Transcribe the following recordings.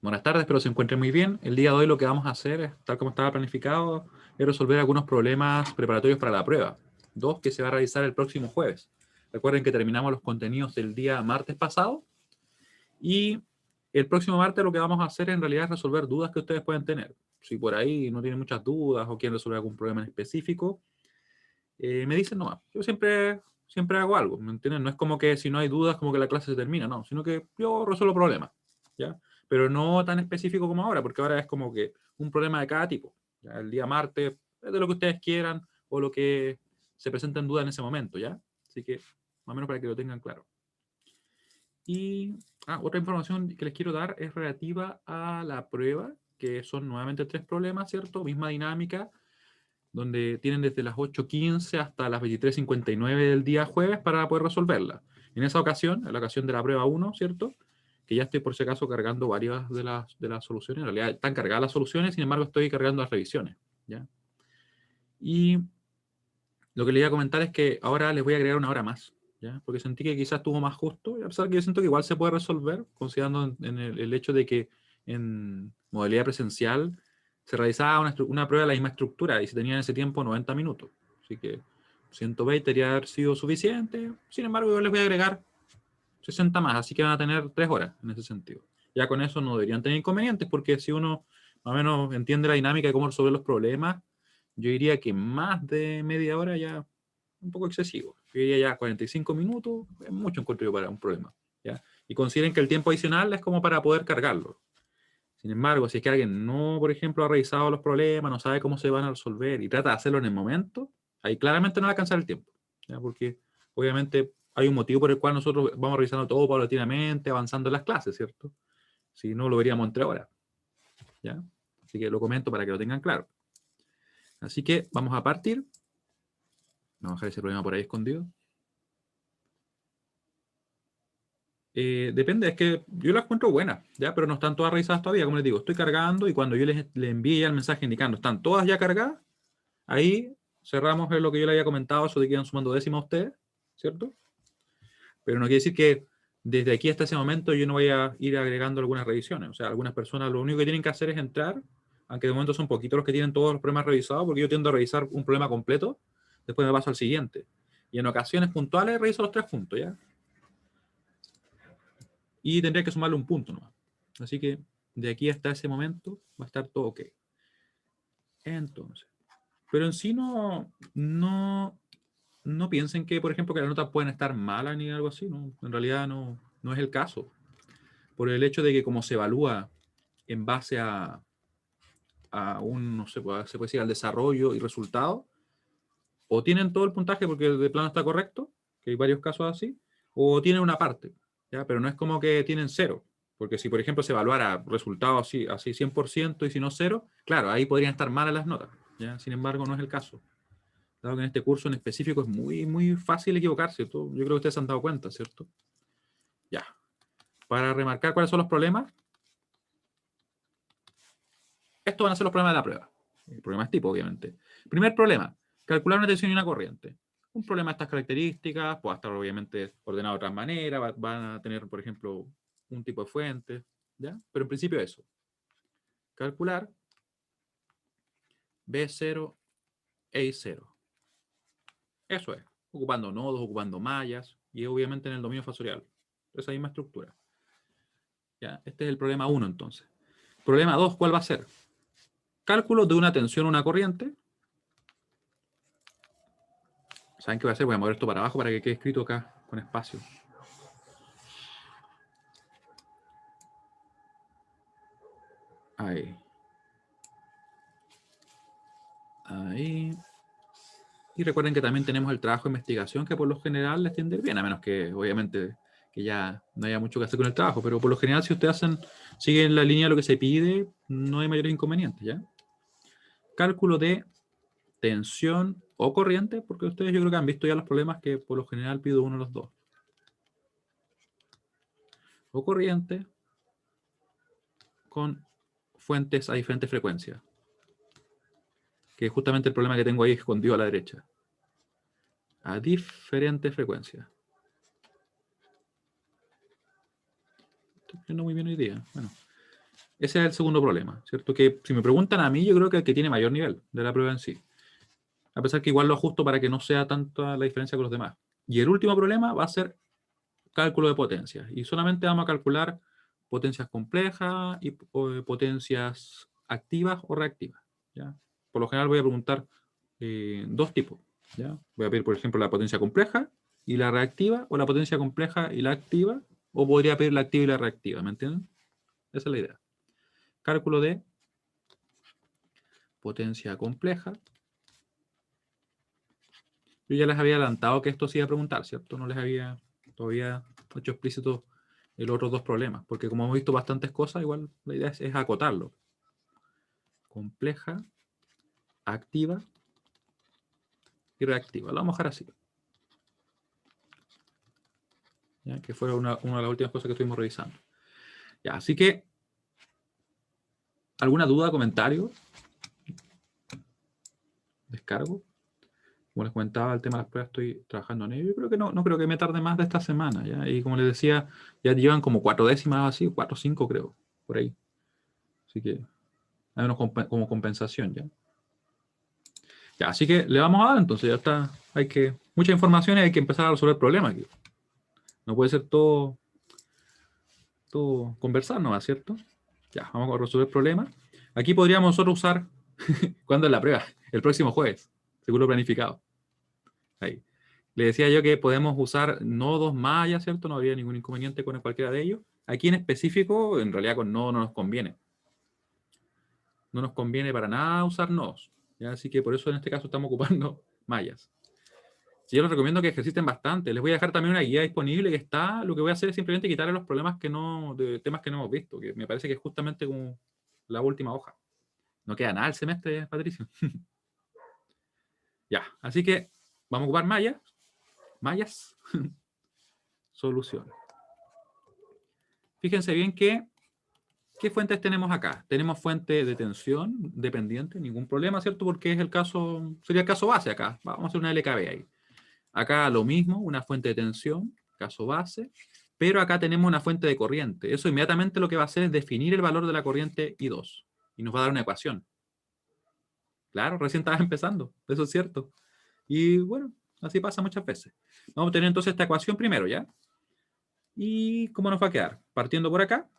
Buenas tardes, espero se encuentren muy bien. El día de hoy lo que vamos a hacer, tal como estaba planificado, es resolver algunos problemas preparatorios para la prueba. Dos que se va a realizar el próximo jueves. Recuerden que terminamos los contenidos del día martes pasado y el próximo martes lo que vamos a hacer en realidad es resolver dudas que ustedes pueden tener. Si por ahí no tienen muchas dudas o quieren resolver algún problema en específico, me dicen nomás. Yo siempre hago algo, ¿me entienden? No es como que si no hay dudas, como que la clase se termina, no, sino que yo resuelvo problemas, ¿ya? Pero no tan específico como ahora, porque ahora es como que un problema de cada tipo. ¿Ya? El día martes es de lo que ustedes quieran o lo que se presenta en duda en ese momento, ¿ya? Así que, más o menos para que lo tengan claro. Y otra información que les quiero dar es relativa a la prueba, que son nuevamente 3 problemas, ¿cierto? Misma dinámica, donde tienen desde las 8:15 hasta las 23:59 del día jueves para poder resolverla. En esa ocasión, en la ocasión de la prueba 1, ¿cierto? Que ya estoy por si acaso cargando varias de las soluciones. En realidad están cargadas las soluciones, sin embargo estoy cargando las revisiones. ¿Ya? Y lo que les iba a comentar es que ahora les voy a agregar una hora más. ¿Ya? Porque sentí que quizás estuvo más justo, y a pesar que yo siento que igual se puede resolver, considerando en el hecho de que en modalidad presencial se realizaba una prueba de la misma estructura y se tenía en ese tiempo 90 minutos. Así que 120 debería haber sido suficiente. Sin embargo, yo les voy a agregar 60 más, así que van a tener 3 horas en ese sentido. Ya con eso no deberían tener inconvenientes, porque si uno más o menos entiende la dinámica de cómo resolver los problemas, yo diría que más de media hora ya un poco excesivo. Yo diría ya 45 minutos, es mucho encuentro yo para un problema. ¿Ya? Y consideren que el tiempo adicional es como para poder cargarlo. Sin embargo, si es que alguien no, por ejemplo, ha revisado los problemas, no sabe cómo se van a resolver y trata de hacerlo en el momento, ahí claramente no va a alcanzar el tiempo. ¿Ya? Porque obviamente hay un motivo por el cual nosotros vamos revisando todo paulatinamente, avanzando en las clases, ¿cierto? Si no, lo veríamos entre horas. ¿Ya? Así que lo comento para que lo tengan claro. Así que vamos a partir. Vamos a dejar ese problema por ahí escondido. Depende, es que yo las encuentro buenas, ¿ya? Pero no están todas revisadas todavía, como les digo, estoy cargando y cuando yo les envíe ya el mensaje indicando, están todas ya cargadas, ahí cerramos lo que yo le había comentado, eso de que iban sumando décimas a ustedes, ¿cierto? Pero no quiere decir que desde aquí hasta ese momento yo no voy a ir agregando algunas revisiones, o sea, algunas personas lo único que tienen que hacer es entrar, aunque de momento son poquitos los que tienen todos los problemas revisados, porque yo tiendo a revisar un problema completo, después me paso al siguiente. Y en ocasiones puntuales reviso los 3 puntos, ¿ya? Y tendría que sumarle un punto nomás. Así que de aquí hasta ese momento va a estar todo ok. Entonces, pero en sí no piensen que, por ejemplo, que las notas pueden estar malas ni algo así, ¿no? En realidad no es el caso. Por el hecho de que como se evalúa en base a un, no sé, se puede decir al desarrollo y resultado, o tienen todo el puntaje porque el de plano está correcto, que hay varios casos así, o tienen una parte, ¿ya? Pero no es como que tienen cero, porque si por ejemplo se evaluara resultados así 100% y si no cero, claro, ahí podrían estar malas las notas, ¿ya? Sin embargo, no es el caso. Dado que en este curso en específico es muy fácil equivocarse, ¿cierto? Yo creo que ustedes se han dado cuenta, ¿cierto? Ya. Para remarcar cuáles son los problemas, estos van a ser los problemas de la prueba. El problema es tipo, obviamente. Primer problema, calcular una tensión y una corriente. Un problema de estas características, pues va a estar obviamente ordenado de otra manera, van a tener, por ejemplo, un tipo de fuente, ¿ya? Pero en principio eso. Calcular B0, E0. Eso es. Ocupando nodos, ocupando mallas, y obviamente en el dominio fasorial. Esa misma estructura. ¿Ya? Este es el problema 1 entonces. Problema 2, ¿cuál va a ser? Cálculo de una tensión o una corriente. ¿Saben qué voy a hacer? Voy a mover esto para abajo para que quede escrito acá con espacio. Ahí. Ahí. Y recuerden que también tenemos el trabajo de investigación que por lo general les tiende bien, a menos que obviamente que ya no haya mucho que hacer con el trabajo, pero por lo general si ustedes siguen la línea de lo que se pide, no hay mayores inconvenientes, ¿ya? Cálculo de tensión o corriente, porque ustedes yo creo que han visto ya los problemas que por lo general pido uno de los dos. O corriente con fuentes a diferentes frecuencias, que es justamente el problema que tengo ahí escondido a la derecha. A diferentes frecuencias. Estoy viendo muy bien hoy día. Bueno, Ese es el segundo problema, ¿cierto? Que si me preguntan a mí, yo creo que el que tiene mayor nivel de la prueba en sí. A pesar que igual lo ajusto para que no sea tanta la diferencia con los demás. Y el último problema va a ser cálculo de potencias. Y solamente vamos a calcular potencias complejas y potencias activas o reactivas, ¿ya? Por lo general voy a preguntar dos tipos, ¿ya? Voy a pedir, por ejemplo, la potencia compleja y la reactiva, o la potencia compleja y la activa, o podría pedir la activa y la reactiva, ¿me entienden? Esa es la idea. Cálculo de potencia compleja. Yo ya les había adelantado que esto se iba a preguntar, ¿cierto? No les había todavía hecho explícito los otros dos problemas, porque como hemos visto bastantes cosas, igual la idea es acotarlo. Compleja, activa y reactiva. Lo vamos a dejar así. ¿Ya? Que fue una de las últimas cosas que estuvimos revisando. Ya, así que, ¿alguna duda, comentario? ¿Descargo? Como les comentaba, el tema de las pruebas estoy trabajando en ello. Yo creo que no creo que me tarde más de esta semana, ¿ya? Y como les decía, ya llevan como 4 décimas así, 4 o 5 creo, por ahí. Así que hay unos como compensación, ¿ya? Ya, así que le vamos a dar, entonces ya está. Mucha información y hay que empezar a resolver problemas aquí. No puede ser todo conversar nomás, ¿cierto? Ya, vamos a resolver problemas. Aquí podríamos nosotros usar, ¿cuándo es la prueba? El próximo jueves, seguro planificado. Ahí. Le decía yo que podemos usar nodos maya, ¿cierto? No habría ningún inconveniente con cualquiera de ellos. Aquí en específico, en realidad con nodo no nos conviene. No nos conviene para nada usar nodos, ¿ya? Así que por eso en este caso estamos ocupando mallas. Sí, yo les recomiendo que ejerciten bastante. Les voy a dejar también una guía disponible que está. Lo que voy a hacer es simplemente quitarle los problemas de temas que no hemos visto, que me parece que es justamente como la última hoja. No queda nada el semestre, Patricio. Ya, así que vamos a ocupar mallas, solución. Fíjense bien ¿qué fuentes tenemos acá? Tenemos fuente de tensión dependiente, ningún problema, ¿cierto? Porque es sería el caso base acá. Vamos a hacer una LKB ahí. Acá lo mismo, una fuente de tensión, caso base, pero acá tenemos una fuente de corriente. Eso inmediatamente lo que va a hacer es definir el valor de la corriente I2 y nos va a dar una ecuación. Claro, recién estaba empezando, eso es cierto. Y bueno, así pasa muchas veces. Vamos a tener entonces esta ecuación primero, ¿ya? ¿Y cómo nos va a quedar? Partiendo por acá,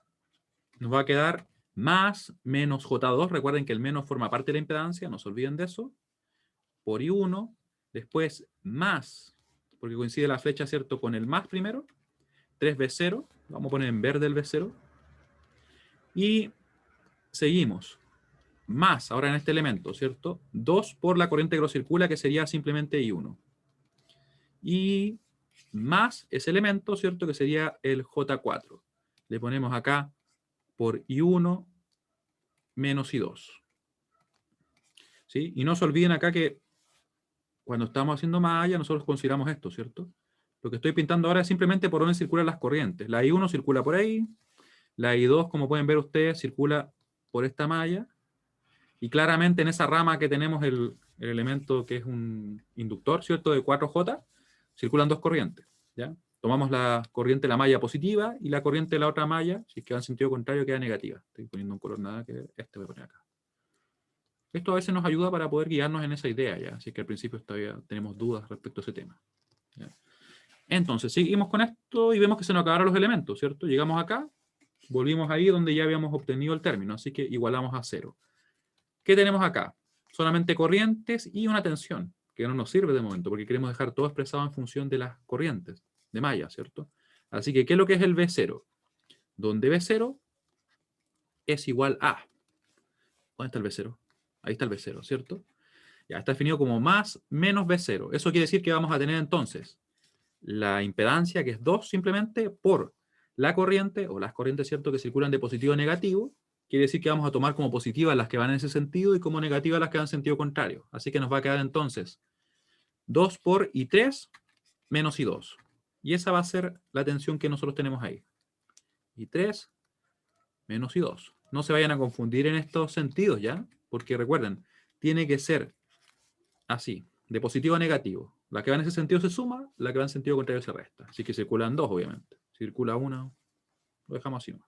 nos va a quedar más menos J2. Recuerden que el menos forma parte de la impedancia, no se olviden de eso. Por I1, después más, porque coincide la flecha, ¿cierto? Con el más primero, 3V0, vamos a poner en verde el V0, y seguimos, más, ahora en este elemento, ¿cierto? 2 por la corriente que lo circula, que sería simplemente I1. Y más ese elemento, ¿cierto? Que sería el J4. Le ponemos acá por I1 menos I2. ¿Sí? Y no se olviden acá que cuando estamos haciendo malla, nosotros consideramos esto, ¿cierto? Lo que estoy pintando ahora es simplemente por dónde circulan las corrientes. La I1 circula por ahí, la I2, como pueden ver ustedes, circula por esta malla, y claramente en esa rama que tenemos el elemento que es un inductor, ¿cierto? De 4J, circulan dos corrientes, ¿ya? Tomamos la corriente de la malla positiva y la corriente de la otra malla, si es que va en sentido contrario, queda negativa. Estoy poniendo un color nada que este voy a poner acá. Esto a veces nos ayuda para poder guiarnos en esa idea, ¿ya? Así que al principio todavía tenemos dudas respecto a ese tema, ¿ya? Entonces, seguimos con esto y vemos que se nos acabaron los elementos, ¿cierto? Llegamos acá, volvimos ahí donde ya habíamos obtenido el término, así que igualamos a 0. ¿Qué tenemos acá? Solamente corrientes y una tensión, que no nos sirve de momento, porque queremos dejar todo expresado en función de las corrientes de malla, ¿cierto? Así que, ¿qué es lo que es el V0? Donde V0 es igual a... ¿Dónde está el V0? Ahí está el V0, ¿cierto? Ya está definido como más menos V0. Eso quiere decir que vamos a tener entonces la impedancia, que es 2 simplemente, por la corriente, o las corrientes, ¿cierto?, que circulan de positivo a negativo. Quiere decir que vamos a tomar como positivas las que van en ese sentido y como negativas las que van en sentido contrario. Así que nos va a quedar entonces 2 por I3 menos I2. Y esa va a ser la tensión que nosotros tenemos ahí. I3 menos I2. No se vayan a confundir en estos sentidos, ¿ya? Porque recuerden, tiene que ser así, de positivo a negativo. La que va en ese sentido se suma, la que va en sentido contrario se resta. Así que circulan dos, obviamente. Circula una, lo dejamos así.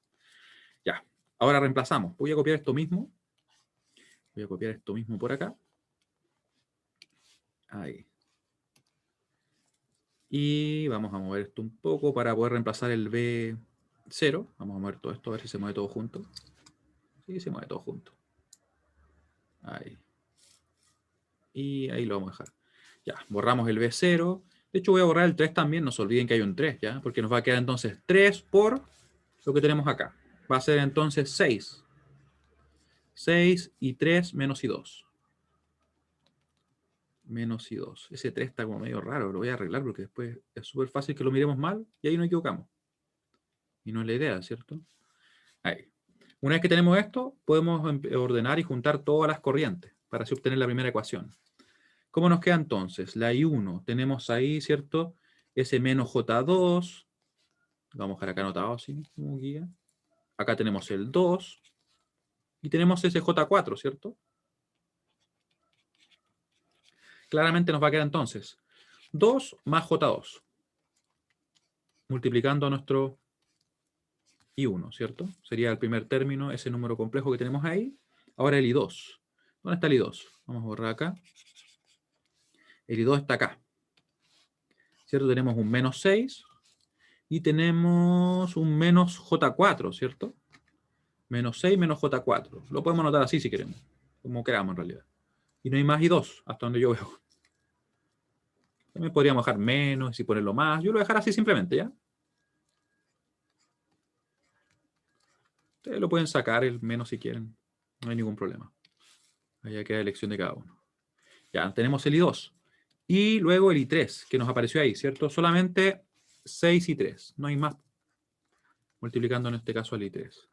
Ya. Ahora reemplazamos. Voy a copiar esto mismo. Voy a copiar esto mismo por acá. Ahí. Y vamos a mover esto un poco para poder reemplazar el B0. Vamos a mover todo esto, a ver si se mueve todo junto. Sí, se mueve todo junto. Ahí. Y ahí lo vamos a dejar. Ya, borramos el B0. De hecho, voy a borrar el 3 también. No se olviden que hay un 3, ¿ya? Porque nos va a quedar entonces 3 por lo que tenemos acá. Va a ser entonces 6. 6 y 3 menos y 2. Menos y 2. Ese 3 está como medio raro. Lo voy a arreglar porque después es súper fácil que lo miremos mal y ahí nos equivocamos. Y no es la idea, ¿cierto? Ahí. Una vez que tenemos esto, podemos ordenar y juntar todas las corrientes para así obtener la primera ecuación. ¿Cómo nos queda entonces? La I1 tenemos ahí, ¿cierto? Ese menos J2. Lo vamos a dejar acá anotado así como guía. Acá tenemos el 2. Y tenemos ese J4, ¿cierto? Claramente nos va a quedar entonces 2 más J2. Multiplicando a nuestro I1, ¿cierto? Sería el primer término, ese número complejo que tenemos ahí. Ahora el I2. ¿Dónde está el I2? Vamos a borrar acá. El I2 está acá. ¿Cierto? Tenemos un menos 6 y tenemos un menos J4, ¿cierto? Menos 6 menos J4. Lo podemos anotar así si queremos, como queramos en realidad. Y no hay más I2, hasta donde yo veo. También podríamos dejar menos y ponerlo más. Yo lo voy a dejar así simplemente, ¿ya? Ustedes lo pueden sacar el menos si quieren. No hay ningún problema. Ahí queda elección de cada uno. Ya, tenemos el I2. Y luego el I3, que nos apareció ahí, ¿cierto? Solamente 6 y 3. No hay más. Multiplicando en este caso el I3.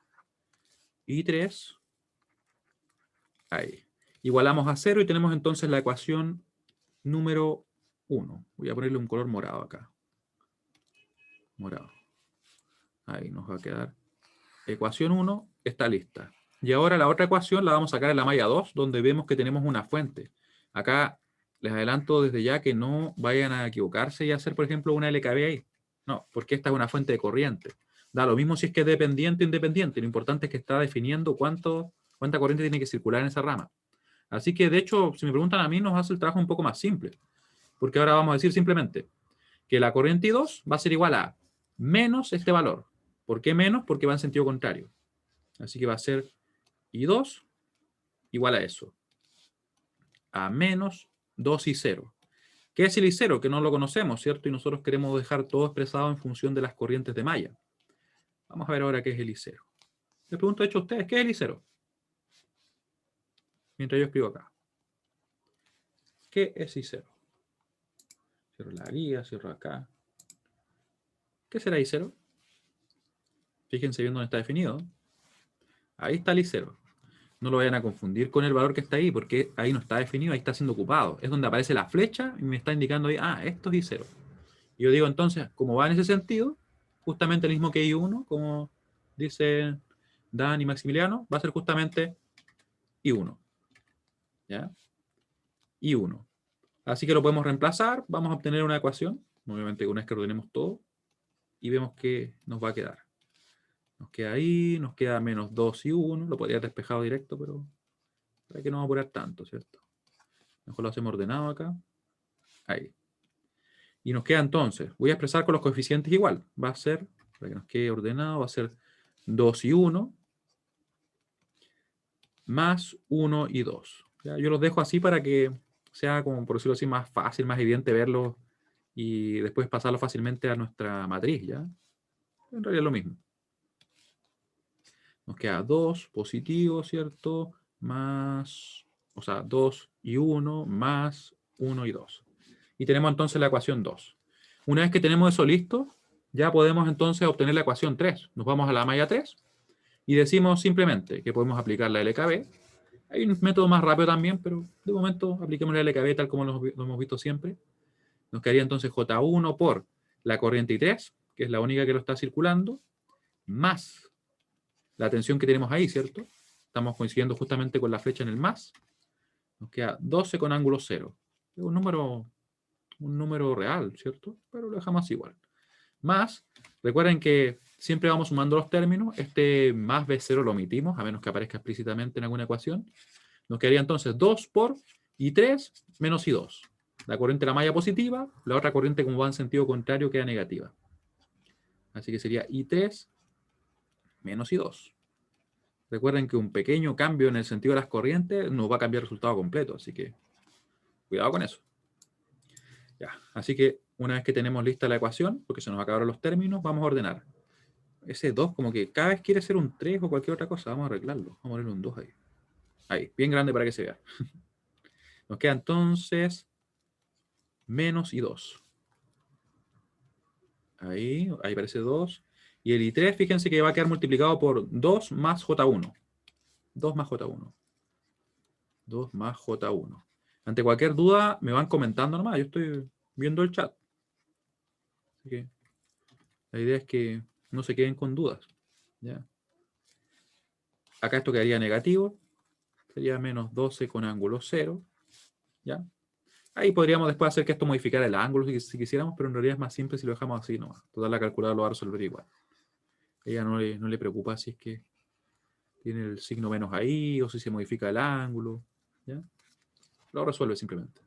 I3. Ahí. Igualamos a 0 y tenemos entonces la ecuación número 1. Voy a ponerle un color morado acá. Morado. Ahí nos va a quedar. Ecuación 1 está lista. Y ahora la otra ecuación la vamos a sacar en la malla 2, donde vemos que tenemos una fuente. Acá les adelanto desde ya que no vayan a equivocarse y hacer, por ejemplo, una LKB ahí. No, porque esta es una fuente de corriente. Da lo mismo si es que es dependiente o independiente. Lo importante es que está definiendo cuánta corriente tiene que circular en esa rama. Así que, de hecho, si me preguntan a mí, nos hace el trabajo un poco más simple. Porque ahora vamos a decir simplemente que la corriente I2 va a ser igual a menos este valor. ¿Por qué menos? Porque va en sentido contrario. Así que va a ser I2 igual a eso. A menos 2 y 0. ¿Qué es el I0? Que no lo conocemos, ¿cierto? Y nosotros queremos dejar todo expresado en función de las corrientes de malla. Vamos a ver ahora qué es el I0. Les pregunto, de hecho, a ustedes, ¿qué es el I0? Mientras yo escribo acá. ¿Qué es I0? Cierro la guía, cierro acá. ¿Qué será I0? Fíjense bien dónde está definido. Ahí está el I0. No lo vayan a confundir con el valor que está ahí, porque ahí no está definido, ahí está siendo ocupado. Es donde aparece la flecha y me está indicando ahí, esto es I0. Y yo digo entonces, como va en ese sentido, justamente el mismo que I1, como dicen Dan y Maximiliano, va a ser justamente I1. ¿Ya? I1. Así que lo podemos reemplazar, vamos a obtener una ecuación, obviamente una vez que ordenemos todo, y vemos que nos va a quedar. Nos queda ahí, nos queda menos 2 y 1, lo podría haber despejado directo, pero para que no va a apurar tanto, ¿cierto? Mejor lo hacemos ordenado acá. Ahí. Y nos queda entonces, voy a expresar con los coeficientes igual. Va a ser, para que nos quede ordenado, va a ser 2 y 1 más 1 y 2. ¿Ya? Yo los dejo así para que sea, como por decirlo así, más fácil, más evidente verlo y después pasarlo fácilmente a nuestra matriz, ¿ya? En realidad es lo mismo. Nos queda 2 positivo, ¿cierto? Más, o sea, 2 y 1 más 1 y 2. Y tenemos entonces la ecuación 2. Una vez que tenemos eso listo, ya podemos entonces obtener la ecuación 3. Nos vamos a la malla 3 y decimos simplemente que podemos aplicar la LKB. Hay un método más rápido también, pero de momento apliquemos la LKB tal como lo hemos visto siempre. Nos quedaría entonces J1 por la corriente I3, que es la única que lo está circulando, más la tensión que tenemos ahí, ¿cierto? Estamos coincidiendo justamente con la flecha en el más. Nos queda 12 con ángulo 0. Es un número real, ¿cierto? Pero lo dejamos igual. Más, recuerden que siempre vamos sumando los términos. Este más B0 lo omitimos, a menos que aparezca explícitamente en alguna ecuación. Nos quedaría entonces 2 por I3 menos I2. La corriente de la malla positiva, la otra corriente como va en sentido contrario queda negativa. Así que sería I3 menos I2. Recuerden que un pequeño cambio en el sentido de las corrientes nos va a cambiar el resultado completo, así que cuidado con eso. Ya, así que una vez que tenemos lista la ecuación, porque se nos acabaron los términos, vamos a ordenar. Ese 2 como que cada vez quiere ser un 3 o cualquier otra cosa, vamos a arreglarlo. Vamos a ponerle un 2 ahí. Ahí, bien grande para que se vea. Nos queda entonces menos I2. Ahí aparece 2. Y el I3, fíjense que va a quedar multiplicado por 2 más J1. 2 más J1. 2 más J1. Ante cualquier duda, me van comentando nomás. Yo estoy viendo el chat. Así que la idea es que no se queden con dudas. ¿Ya? Acá esto quedaría negativo. Sería menos 12 con ángulo 0. ¿Ya? Ahí podríamos después hacer que esto modificara el ángulo si quisiéramos, pero en realidad es más simple si lo dejamos así nomás. Toda la calculadora lo va a resolver igual. Ella no le preocupa si es que tiene el signo menos ahí o si se modifica el ángulo. ¿Ya? Lo resuelve simplemente.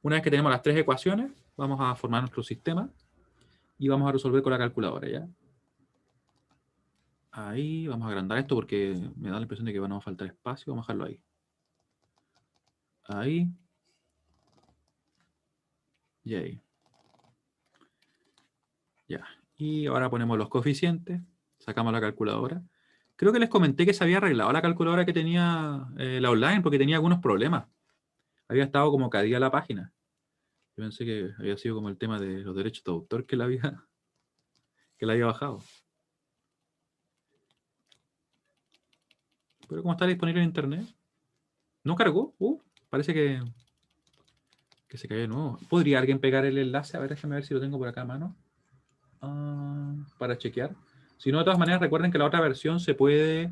Una vez que tenemos las tres ecuaciones, vamos a formar nuestro sistema y vamos a resolver con la calculadora. ¿Ya? Ahí vamos a agrandar esto porque me da la impresión de que va a faltar espacio. Vamos a dejarlo ahí. Ahí. Y ahí. Ya. Y ahora ponemos los coeficientes. Sacamos la calculadora. Creo que les comenté que se había arreglado la calculadora que tenía la online porque tenía algunos problemas. Había estado como caída la página. Yo pensé que había sido como el tema de los derechos de autor que la había bajado. Pero como está disponible en internet, no cargó. Parece que se cayó de nuevo. ¿Podría alguien pegar el enlace? A ver, déjame ver si lo tengo por acá a mano. Para chequear. Si no, de todas maneras, recuerden que la otra versión se puede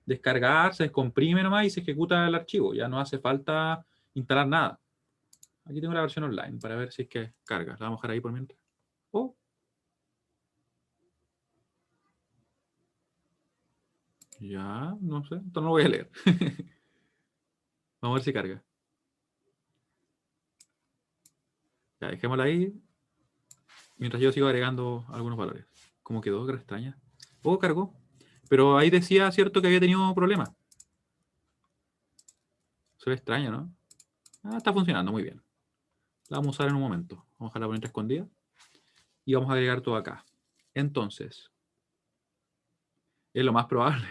descargar, se descomprime nomás y se ejecuta el archivo. Ya no hace falta instalar nada. Aquí tengo la versión online para ver si es que carga. La vamos a dejar ahí por mientras. Ya, no sé. Entonces no lo voy a leer. Vamos a ver si carga. Ya, dejémosla ahí. Mientras yo sigo agregando algunos valores. ¿Cómo quedó? Qué extraña. Cargó. Pero ahí decía, cierto, que había tenido problemas. Se ve extraño, ¿no? Está funcionando muy bien. La vamos a usar en un momento. Vamos a dejarla poner escondida. Y vamos a agregar todo acá. Entonces, es lo más probable.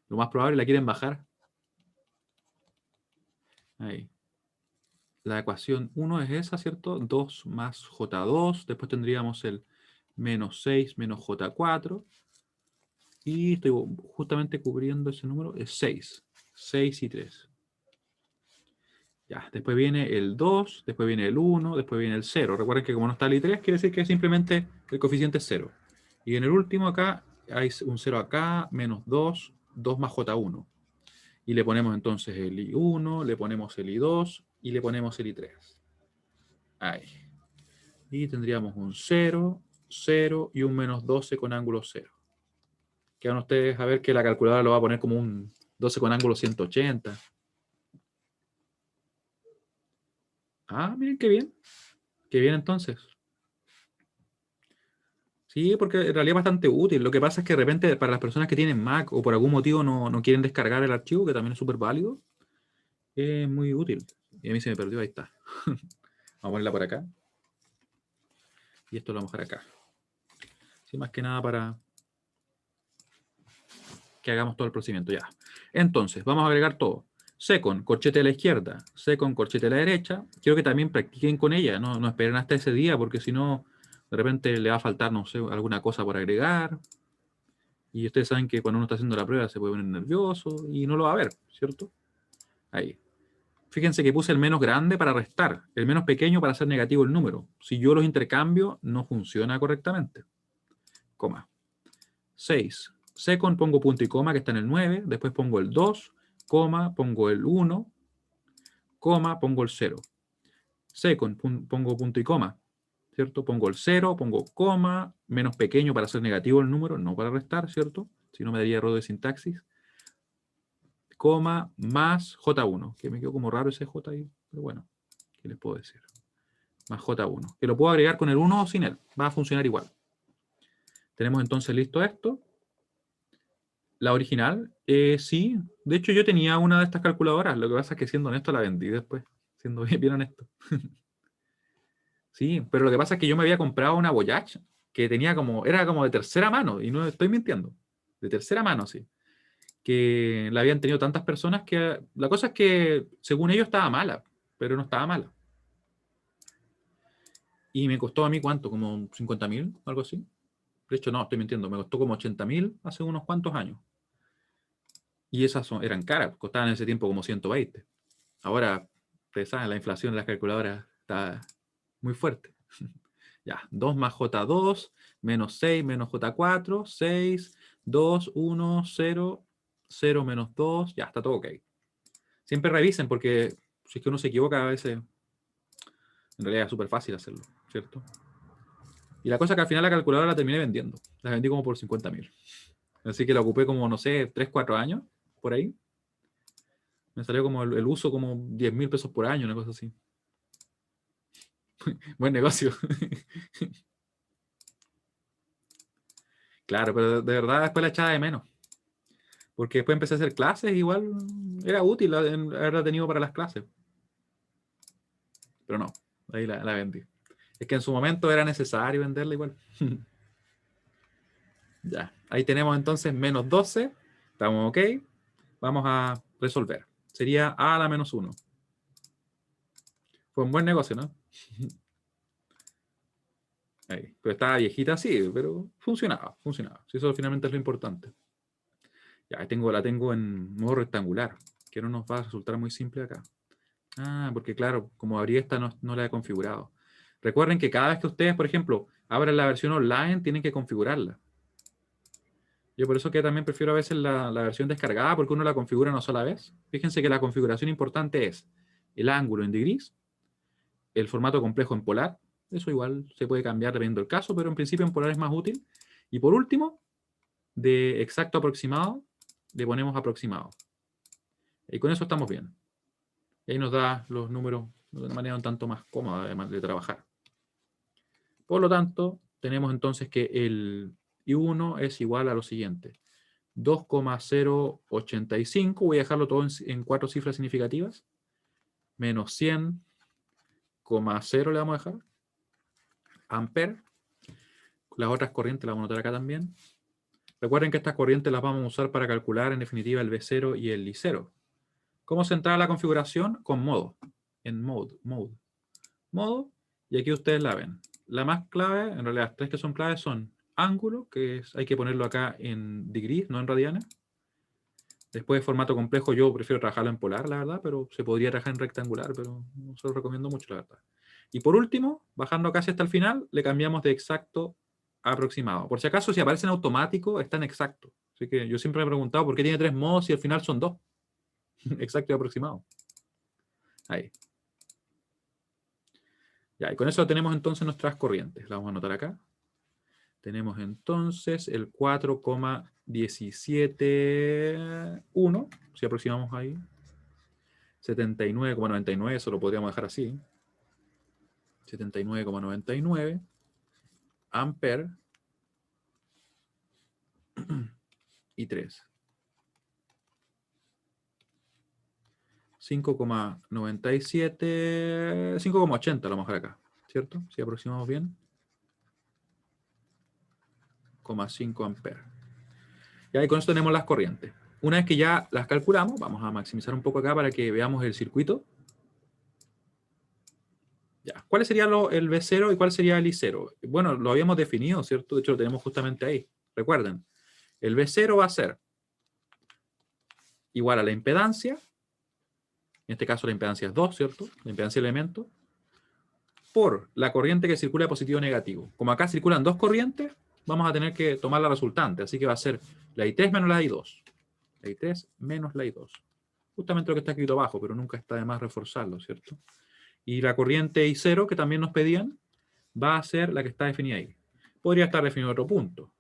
Lo más probable la quieren bajar. Ahí. La ecuación 1 es esa, ¿cierto? 2 más J2. Después tendríamos el menos 6 menos J4. Y estoy justamente cubriendo ese número. Es 6. 6 y 3. Ya, después viene el 2, después viene el 1, después viene el 0. Recuerden que como no está el I3, quiere decir que simplemente el coeficiente es 0. Y en el último acá hay un 0 acá, menos 2, 2 más J1. Y le ponemos entonces el I1, le ponemos el I2 y le ponemos el I3. Ahí. Y tendríamos un 0, 0 y un menos 12 con ángulo 0. Que van ustedes a ver que la calculadora lo va a poner como un 12 con ángulo 180. Miren qué bien. Qué bien entonces. Sí, porque en realidad es bastante útil. Lo que pasa es que de repente para las personas que tienen Mac o por algún motivo no quieren descargar el archivo, que también es súper válido, es muy útil. Y a mí se me perdió, ahí está. Vamos a ponerla por acá. Y esto lo vamos a dejar acá. Sí, más que nada para que hagamos todo el procedimiento ya. Entonces, vamos a agregar todo. Second, corchete a la izquierda. Second, corchete a la derecha. Quiero que también practiquen con ella. No esperen hasta ese día, porque si no, de repente le va a faltar, no sé, alguna cosa por agregar. Y ustedes saben que cuando uno está haciendo la prueba se puede poner nervioso y no lo va a ver, ¿cierto? Ahí. Fíjense que puse el menos grande para restar, el menos pequeño para hacer negativo el número. Si yo los intercambio, no funciona correctamente. Coma. 6. Second pongo punto y coma, que está en el 9. Después pongo el 2, coma, pongo el 1, coma, pongo el 0. Second pongo punto y coma, ¿cierto? Pongo el 0, pongo coma, menos pequeño para hacer negativo el número, no para restar, ¿cierto? Si no me daría error de sintaxis. Coma, más J1, que me quedó como raro ese J ahí, pero bueno, ¿qué les puedo decir? Más J1, que lo puedo agregar con el 1 o sin él, va a funcionar igual. Tenemos entonces listo esto. La original, sí. De hecho, yo tenía una de estas calculadoras. Lo que pasa es que, siendo honesto, la vendí después. Siendo bien honesto. Sí, pero lo que pasa es que yo me había comprado una Voyage que tenía era como de tercera mano, y no estoy mintiendo. De tercera mano, sí. Que la habían tenido tantas personas que... La cosa es que, según ellos, estaba mala, pero no estaba mala. Y me costó a mí, ¿cuánto? Como 50.000, algo así. De hecho, no, estoy mintiendo. Me costó como 80.000 hace unos cuantos años. Y esas eran caras, costaban en ese tiempo como 120. Ahora, ustedes saben, la inflación de las calculadoras está muy fuerte. Ya, 2 más J2, menos 6, menos J4, 6, 2, 1, 0, 0 menos 2, ya, está todo ok. Siempre revisen porque si es que uno se equivoca a veces, en realidad es súper fácil hacerlo, ¿cierto? Y la cosa es que al final la calculadora la terminé vendiendo. La vendí como por 50.000. Así que la ocupé como, no sé, 3, 4 años, por ahí. Me salió como el uso como 10.000 pesos por año, una cosa así. Buen negocio. Claro, pero de verdad después la echaba de menos. Porque después empecé a hacer clases, igual era útil haberla tenido para las clases. Pero no, ahí la vendí. Es que en su momento era necesario venderla igual. Ya, ahí tenemos entonces menos 12. Estamos ok. Vamos a resolver. Sería a la menos 1. Fue un buen negocio, ¿no? Ahí. Pero estaba viejita, sí, pero funcionaba. Sí, eso finalmente es lo importante. Ya, la tengo en modo rectangular, que no nos va a resultar muy simple acá. Ah, porque claro, como abrí esta no la he configurado. Recuerden que cada vez que ustedes, por ejemplo, abran la versión online, tienen que configurarla. Yo por eso que también prefiero a veces la versión descargada, porque uno la configura una sola vez. Fíjense que la configuración importante es el ángulo en degrees, el formato complejo en polar. Eso igual se puede cambiar dependiendo del caso, pero en principio en polar es más útil. Y por último, de exacto aproximado, le ponemos aproximado. Y con eso estamos bien. Y ahí nos da los números de una manera un tanto más cómoda además de trabajar. Por lo tanto, tenemos entonces que el I1 es igual a lo siguiente. 2,085, voy a dejarlo todo en 4 cifras significativas, menos 100,0 le vamos a dejar, ampere. Las otras corrientes las vamos a anotar acá también. Recuerden que estas corrientes las vamos a usar para calcular en definitiva el V0 y el I0. ¿Cómo se entra a la configuración? Con modo. En mode. Modo, y aquí ustedes la ven. La más clave, en realidad las 3 que son claves son ángulo, que hay que ponerlo acá en degrees, no en radianes. Después, formato complejo, yo prefiero trabajarlo en polar, la verdad, pero se podría trabajar en rectangular, pero no se lo recomiendo mucho, la verdad. Y por último, bajando casi hasta el final, le cambiamos de exacto a aproximado. Por si acaso, si aparece en automático, está en exacto. Así que yo siempre me he preguntado por qué tiene 3 modos y al final son 2. Exacto y aproximado. Ahí. Ya, y con eso tenemos entonces nuestras corrientes. La vamos a anotar acá. Tenemos entonces el 4,171, si aproximamos ahí. 79,99, eso lo podríamos dejar así. 79,99 ampere y 3. 5,97, 5,80 a lo mejor acá, ¿cierto? Si aproximamos bien. 0,5 ampere. Y ahí con esto tenemos las corrientes. Una vez que ya las calculamos, vamos a maximizar un poco acá para que veamos el circuito. Ya. ¿Cuál sería el V0 y cuál sería el I0? Bueno, lo habíamos definido, ¿cierto? De hecho, lo tenemos justamente ahí. Recuerden, el V0 va a ser igual a la impedancia. En este caso la impedancia es 2, ¿cierto? La impedancia del elemento. Por la corriente que circula de positivo a negativo. Como acá circulan dos corrientes, vamos a tener que tomar la resultante. Así que va a ser la I3 menos la I2. La I3 menos la I2. Justamente lo que está escrito abajo, pero nunca está de más reforzarlo, ¿cierto? Y la corriente I0 que también nos pedían va a ser la que está definida ahí. Podría estar definido en otro punto.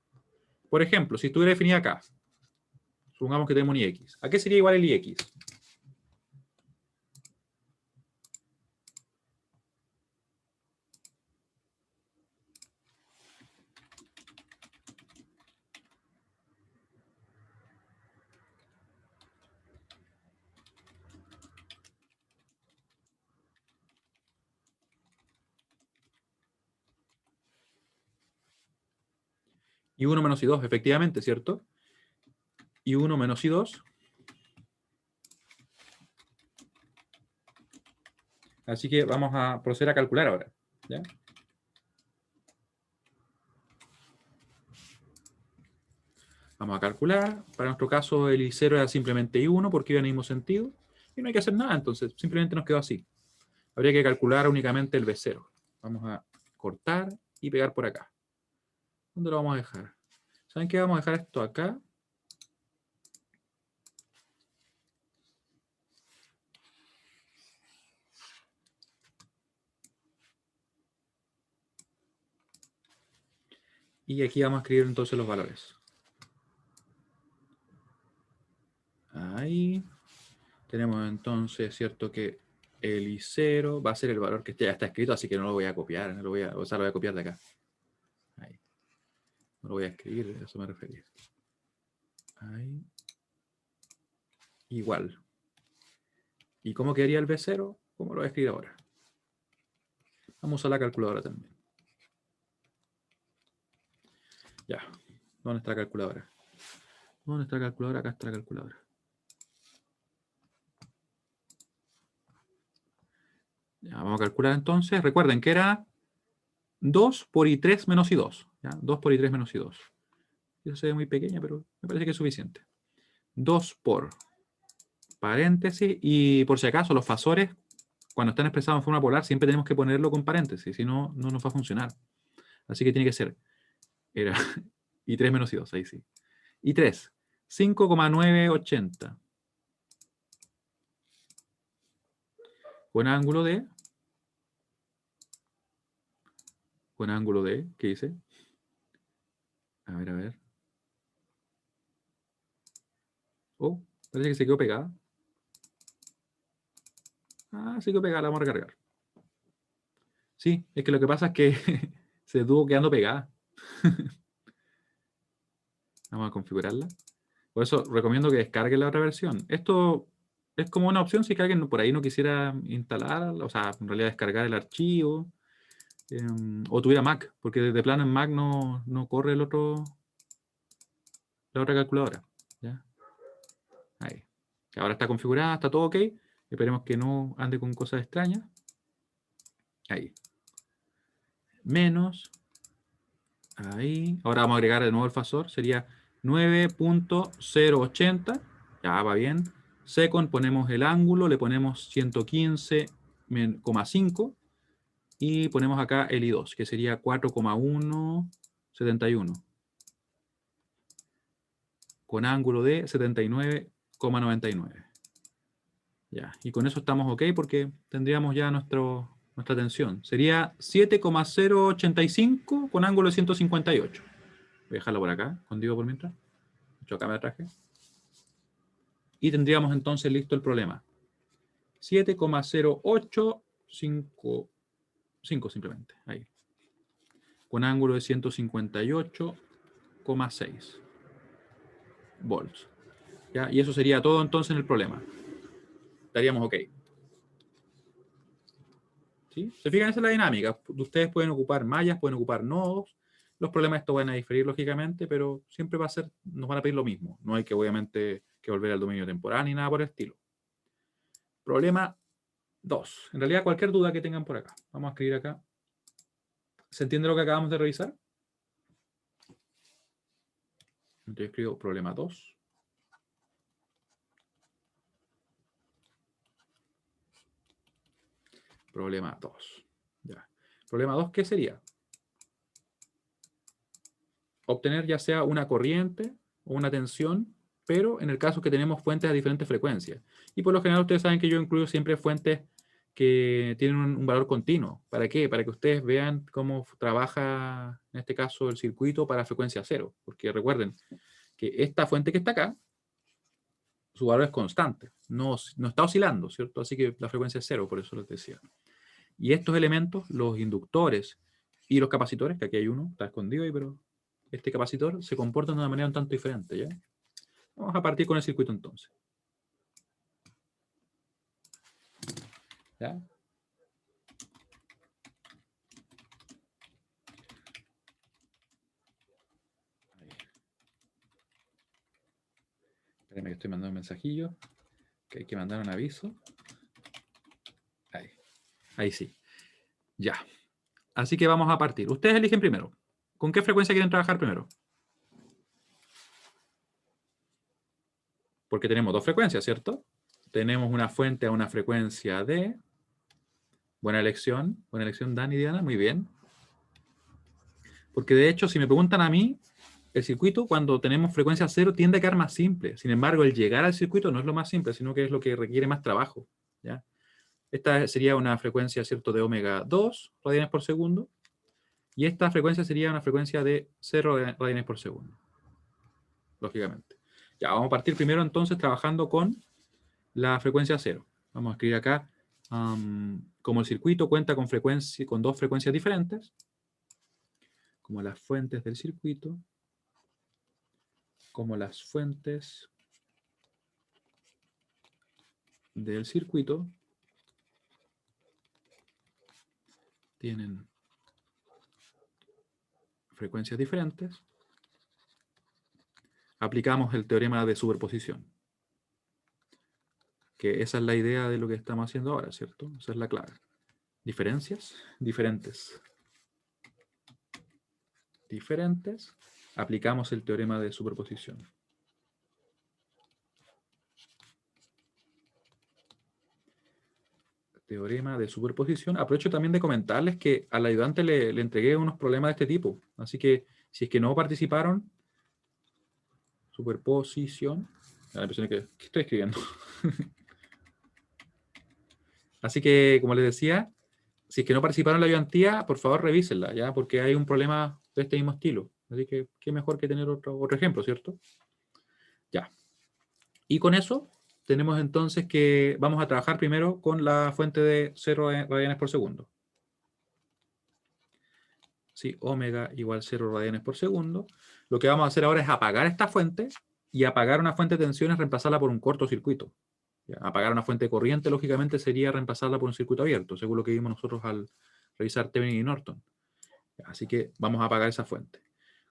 Por ejemplo, si estuviera definida acá, supongamos que tenemos un ix. ¿A qué sería igual el ix? Y 1 menos i2, efectivamente, ¿cierto? Y 1 menos i2. Así que vamos a proceder a calcular ahora. ¿Ya? Vamos a calcular. Para nuestro caso, el I0 era simplemente I1 porque iba en el mismo sentido. Y no hay que hacer nada, entonces simplemente nos quedó así. Habría que calcular únicamente el B0. Vamos a cortar y pegar por acá. ¿Dónde lo vamos a dejar? ¿Saben qué? Vamos a dejar esto acá. Y aquí vamos a escribir entonces los valores. Ahí. Tenemos entonces, ¿cierto? Que el I0 va a ser el valor que ya está escrito, así que no lo voy a copiar. No lo voy a, o sea, lo voy a copiar de acá. Ahí. No lo voy a escribir, a eso me refería. Ahí. Igual. ¿Y cómo quedaría el B0? ¿Cómo lo voy a escribir ahora? Vamos a usar la calculadora también. Ya. ¿Dónde está la calculadora? ¿Dónde está la calculadora? Acá está la calculadora. Ya, vamos a calcular entonces. Recuerden que era 2 por I3 menos I2. ¿Ya? 2 por I3 menos I2. Eso se ve muy pequeña, pero me parece que es suficiente. 2 por paréntesis. Y por si acaso, los fasores, cuando están expresados en forma polar, siempre tenemos que ponerlo con paréntesis. Si no, no nos va a funcionar. Así que tiene que ser. Era I3 menos I2. Ahí sí. I3. 5,980. Con ángulo de... Con ángulo de... ¿Qué dice? A ver, a ver. Oh, parece que se quedó pegada. Ah, se quedó pegada, la vamos a recargar. Sí, es que lo que pasa es que se estuvo quedando pegada. Vamos a configurarla. Por eso recomiendo que descarguen la otra versión. Esto es como una opción si que alguien por ahí no quisiera instalar, o sea, en realidad descargar el archivo, o tuviera Mac, porque de plano en Mac no corre la otra calculadora. ¿Ya? Ahí. Ahora está configurada, está todo ok. Esperemos que no ande con cosas extrañas. Ahí. Menos. Ahí. Ahora vamos a agregar de nuevo el fasor. Sería 9.080. Ya va bien. Second ponemos el ángulo, le ponemos 115,5 y ponemos acá el I2, que sería 4,171 con ángulo de 79,99. Ya, y con eso estamos ok porque tendríamos ya nuestra tensión. Sería 7,085 con ángulo de 158. Voy a dejarlo por acá, contigo por mientras. Yo acá me la traje. Y tendríamos entonces listo el problema. 7,0855 simplemente, ahí. Con ángulo de 158,6 volts. ¿Ya? Y eso sería todo entonces en el problema. Estaríamos ok. ¿Sí? ¿Se fijan? Esa es la dinámica. Ustedes pueden ocupar mallas, pueden ocupar nodos. Los problemas estos van a diferir lógicamente, pero siempre va a ser, nos van a pedir lo mismo. No hay que obviamente que volver al dominio temporal ni nada por el estilo. Problema 2. En realidad cualquier duda que tengan por acá. Vamos a escribir acá. ¿Se entiende lo que acabamos de revisar? Entonces escribo problema 2. Problema 2. Ya. Problema 2, ¿qué sería? Obtener ya sea una corriente o una tensión, pero en el caso que tenemos fuentes a diferentes frecuencias. Y por lo general ustedes saben que yo incluyo siempre fuentes que tienen un valor continuo. ¿Para qué? Para que ustedes vean cómo trabaja, en este caso, el circuito para frecuencia cero. Porque recuerden que esta fuente que está acá, su valor es constante, no está oscilando, ¿cierto? Así que la frecuencia es cero, por eso les decía. Y estos elementos, los inductores y los capacitores, que aquí hay uno, está escondido ahí, pero este capacitor se comportan de una manera un tanto diferente, ¿ya? Vamos a partir con el circuito entonces. ¿Ya? Espérenme que estoy mandando un mensajillo, que hay que mandar un aviso. Ahí sí. Ya. Así que vamos a partir. Ustedes eligen primero. ¿Con qué frecuencia quieren trabajar primero? Porque tenemos dos frecuencias, ¿cierto? Tenemos una fuente a una frecuencia de... Buena elección, Dani y Diana, muy bien. Porque de hecho, si me preguntan a mí, el circuito cuando tenemos frecuencia cero tiende a quedar más simple. Sin embargo, el llegar al circuito no es lo más simple, sino que es lo que requiere más trabajo, ¿ya? Esta sería una frecuencia, ¿cierto?, de omega 2 radianes por segundo. Y esta frecuencia sería una frecuencia de 0 radianes por segundo, lógicamente. Ya, vamos a partir primero entonces trabajando con la frecuencia cero. Vamos a escribir acá, como el circuito cuenta con dos frecuencias diferentes, como las fuentes del circuito, como las fuentes del circuito tienen frecuencias diferentes, aplicamos el teorema de superposición. Que esa es la idea de lo que estamos haciendo ahora, ¿cierto? Esa es la clave. Diferencias, diferentes. Diferentes, aplicamos el teorema de superposición. Teorema de superposición. Aprovecho también de comentarles que al ayudante le entregué unos problemas de este tipo. Así que, si es que no participaron, superposición. La impresión es que estoy escribiendo. Así que, como les decía, si es que no participaron en la ayudantía, por favor revísenla, ¿ya? Porque hay un problema de este mismo estilo. Así que, qué mejor que tener otro ejemplo, ¿cierto? Ya. Y con eso, tenemos entonces que vamos a trabajar primero con la fuente de 0 radianes por segundo. Sí, omega igual 0 radianes por segundo. Lo que vamos a hacer ahora es apagar esta fuente y apagar una fuente de tensión es reemplazarla por un cortocircuito. Apagar una fuente de corriente, lógicamente, sería reemplazarla por un circuito abierto, según lo que vimos nosotros al revisar Thevenin y Norton. Así que vamos a apagar esa fuente.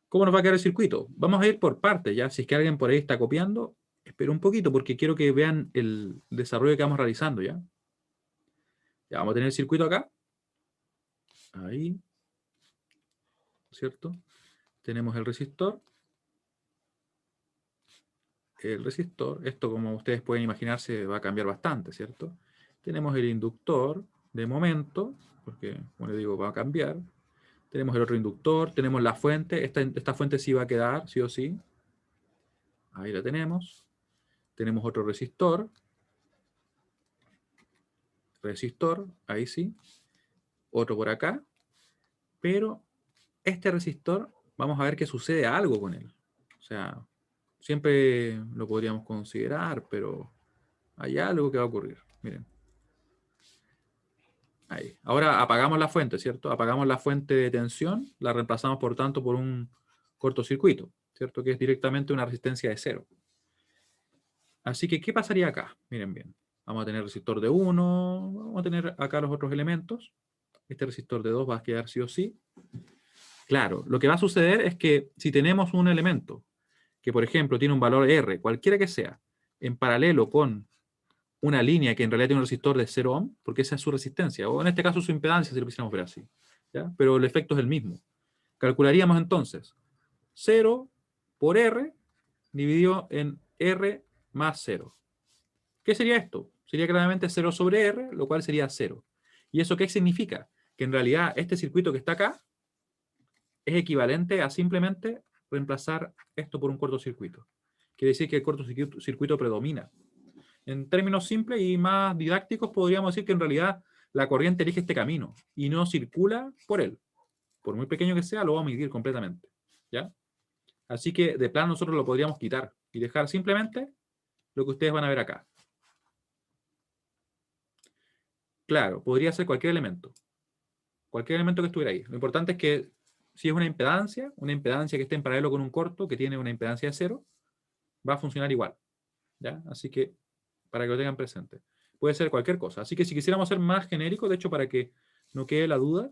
¿Cómo nos va a quedar el circuito? Vamos a ir por partes, ¿ya? Si es que alguien por ahí está copiando, espera un poquito porque quiero que vean el desarrollo que vamos realizando, ¿ya? Ya vamos a tener el circuito acá. Ahí. ¿Cierto? Tenemos el resistor. El resistor, esto como ustedes pueden imaginarse va a cambiar bastante, ¿cierto? Tenemos el inductor de momento, porque como les digo va a cambiar. Tenemos el otro inductor, tenemos la fuente, esta fuente sí va a quedar, sí o sí. Ahí la tenemos. Tenemos otro resistor. Resistor, ahí sí. Otro por acá. Pero este resistor, vamos a ver que sucede algo con él. O sea, siempre lo podríamos considerar, pero hay algo que va a ocurrir. Miren. Ahí. Ahora apagamos la fuente, ¿cierto? Apagamos la fuente de tensión, la reemplazamos por tanto por un cortocircuito, ¿cierto? Que es directamente una resistencia de cero. Así que, ¿qué pasaría acá? Miren bien. Vamos a tener resistor de 1, vamos a tener acá los otros elementos. Este resistor de 2 va a quedar sí o sí. Claro, lo que va a suceder es que si tenemos un elemento que, por ejemplo, tiene un valor R, cualquiera que sea, en paralelo con una línea que en realidad tiene un resistor de 0 ohm, porque esa es su resistencia, o en este caso su impedancia, si lo quisiéramos ver así, ¿ya? Pero el efecto es el mismo. Calcularíamos entonces 0 por R dividido en R más 0. ¿Qué sería esto? Sería claramente 0 sobre R, lo cual sería 0. ¿Y eso qué significa? Que en realidad este circuito que está acá es equivalente a simplemente reemplazar esto por un cortocircuito. Quiere decir que el cortocircuito predomina. En términos simples y más didácticos, podríamos decir que en realidad la corriente elige este camino y no circula por él. Por muy pequeño que sea, lo va a omitir completamente. ¿Ya? Así que de plano nosotros lo podríamos quitar y dejar simplemente lo que ustedes van a ver acá. Claro, podría ser cualquier elemento. Cualquier elemento que estuviera ahí. Lo importante es que si es una impedancia que esté en paralelo con un corto que tiene una impedancia de 0, va a funcionar igual. ¿Ya? Así que, para que lo tengan presente. Puede ser cualquier cosa. Así que si quisiéramos ser más genéricos, de hecho, para que no quede la duda,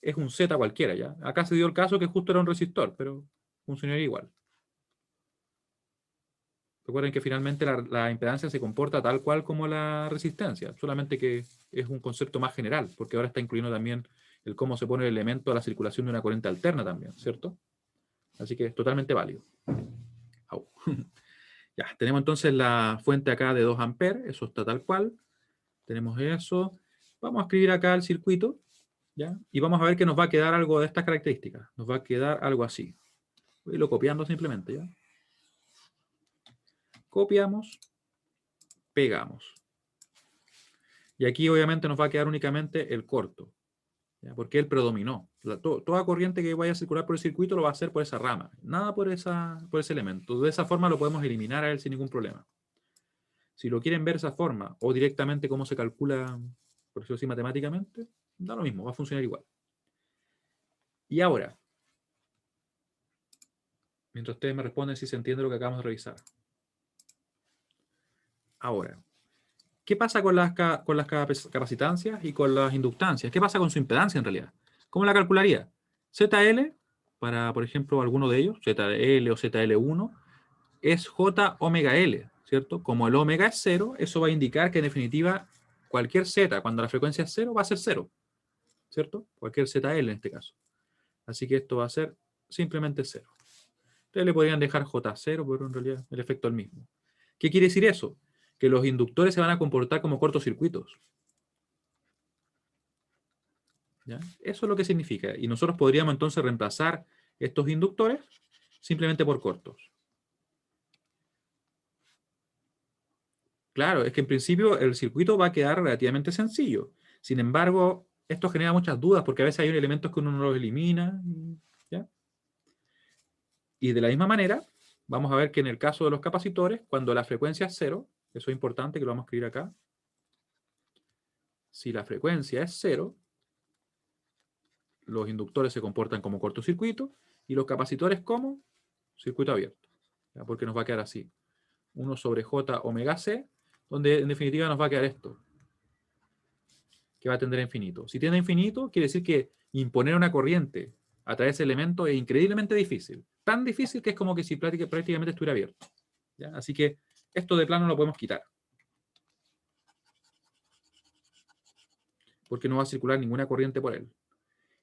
es un Z cualquiera, ¿ya? Acá se dio el caso que justo era un resistor, pero funcionaría igual. Recuerden que finalmente la impedancia se comporta tal cual como la resistencia, solamente que es un concepto más general, porque ahora está incluyendo también el cómo se pone el elemento a la circulación de una corriente alterna también, ¿cierto? Así que es totalmente válido. Au. Ya, tenemos entonces la fuente acá de 2 amperes, eso está tal cual. Tenemos eso. Vamos a escribir acá el circuito, ¿ya? Y vamos a ver que nos va a quedar algo de estas características. Nos va a quedar algo así. Voy a irlo copiando simplemente, ¿ya? Copiamos, pegamos. Y aquí obviamente nos va a quedar únicamente el corto, ¿ya? Porque él predominó. Toda corriente que vaya a circular por el circuito lo va a hacer por esa rama, nada por ese elemento. De esa forma lo podemos eliminar a él sin ningún problema. Si lo quieren ver de esa forma, o directamente cómo se calcula, por decirlo así, matemáticamente, da lo mismo, va a funcionar igual. Y ahora, mientras ustedes me responden si se entiende lo que acabamos de revisar. Ahora, ¿qué pasa con las capacitancias y con las inductancias? ¿Qué pasa con su impedancia en realidad? ¿Cómo la calcularía? ZL, para por ejemplo alguno de ellos, ZL o ZL1, es J omega L, ¿cierto? Como el omega es 0, eso va a indicar que en definitiva cualquier Z, cuando la frecuencia es 0, va a ser 0, ¿cierto? Cualquier ZL en este caso. Así que esto va a ser simplemente 0. Ustedes le podrían dejar J0, pero en realidad el efecto es el mismo. ¿Qué quiere decir eso? Que los inductores se van a comportar como cortocircuitos. ¿Ya? Eso es lo que significa. Y nosotros podríamos entonces reemplazar estos inductores simplemente por cortos. Claro, es que en principio el circuito va a quedar relativamente sencillo. Sin embargo, esto genera muchas dudas porque a veces hay elementos que uno no los elimina. ¿Ya? Y de la misma manera, vamos a ver que en el caso de los capacitores, cuando la frecuencia es 0, eso es importante que lo vamos a escribir acá. Si la frecuencia es 0, los inductores se comportan como cortocircuito y los capacitores como circuito abierto. ¿Ya? Porque nos va a quedar así. 1 sobre J omega C, donde en definitiva nos va a quedar esto, que va a tender a infinito. Si tiende a infinito, quiere decir que imponer una corriente a través de ese elemento es increíblemente difícil. Tan difícil que es como que si prácticamente estuviera abierto. ¿Ya? Así que esto de plano lo podemos quitar. Porque no va a circular ninguna corriente por él.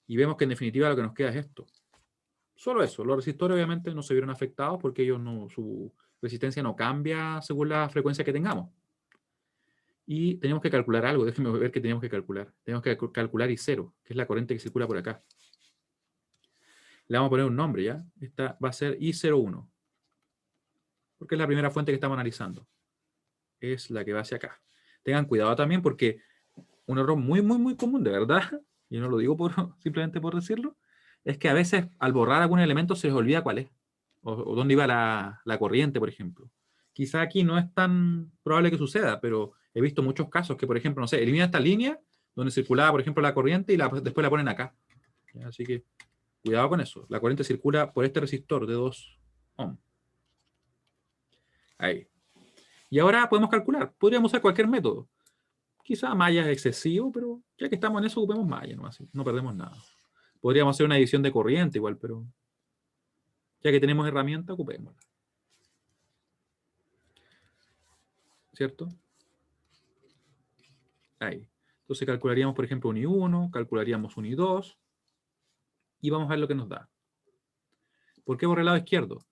Y vemos que en definitiva lo que nos queda es esto. Solo eso. Los resistores obviamente no se vieron afectados porque ellos no, su resistencia no cambia según la frecuencia que tengamos. Y tenemos que calcular algo. Déjenme ver qué tenemos que calcular. Tenemos que calcular I0, que es la corriente que circula por acá. Le vamos a poner un nombre, ¿ya? Esta va a ser I01. Porque es la primera fuente que estamos analizando. Es la que va hacia acá. Tengan cuidado también porque un error muy, muy, muy común, de verdad, y no lo digo simplemente por decirlo, es que a veces al borrar algún elemento se les olvida cuál es. O dónde iba la corriente, por ejemplo. Quizá aquí no es tan probable que suceda, pero he visto muchos casos que, por ejemplo, no sé, elimina esta línea donde circulaba, por ejemplo, la corriente y después la ponen acá. ¿Ya? Así que cuidado con eso. La corriente circula por este resistor de 2 ohm. Ahí. Y ahora podemos calcular. Podríamos usar cualquier método. Quizá malla es excesivo, pero ya que estamos en eso, ocupemos malla, ¿no? Así, no perdemos nada. Podríamos hacer una edición de corriente igual, pero ya que tenemos herramienta, ocupémosla. ¿Cierto? Ahí. Entonces calcularíamos, por ejemplo, un I1, calcularíamos un I2, y vamos a ver lo que nos da. ¿Por qué borré el lado izquierdo?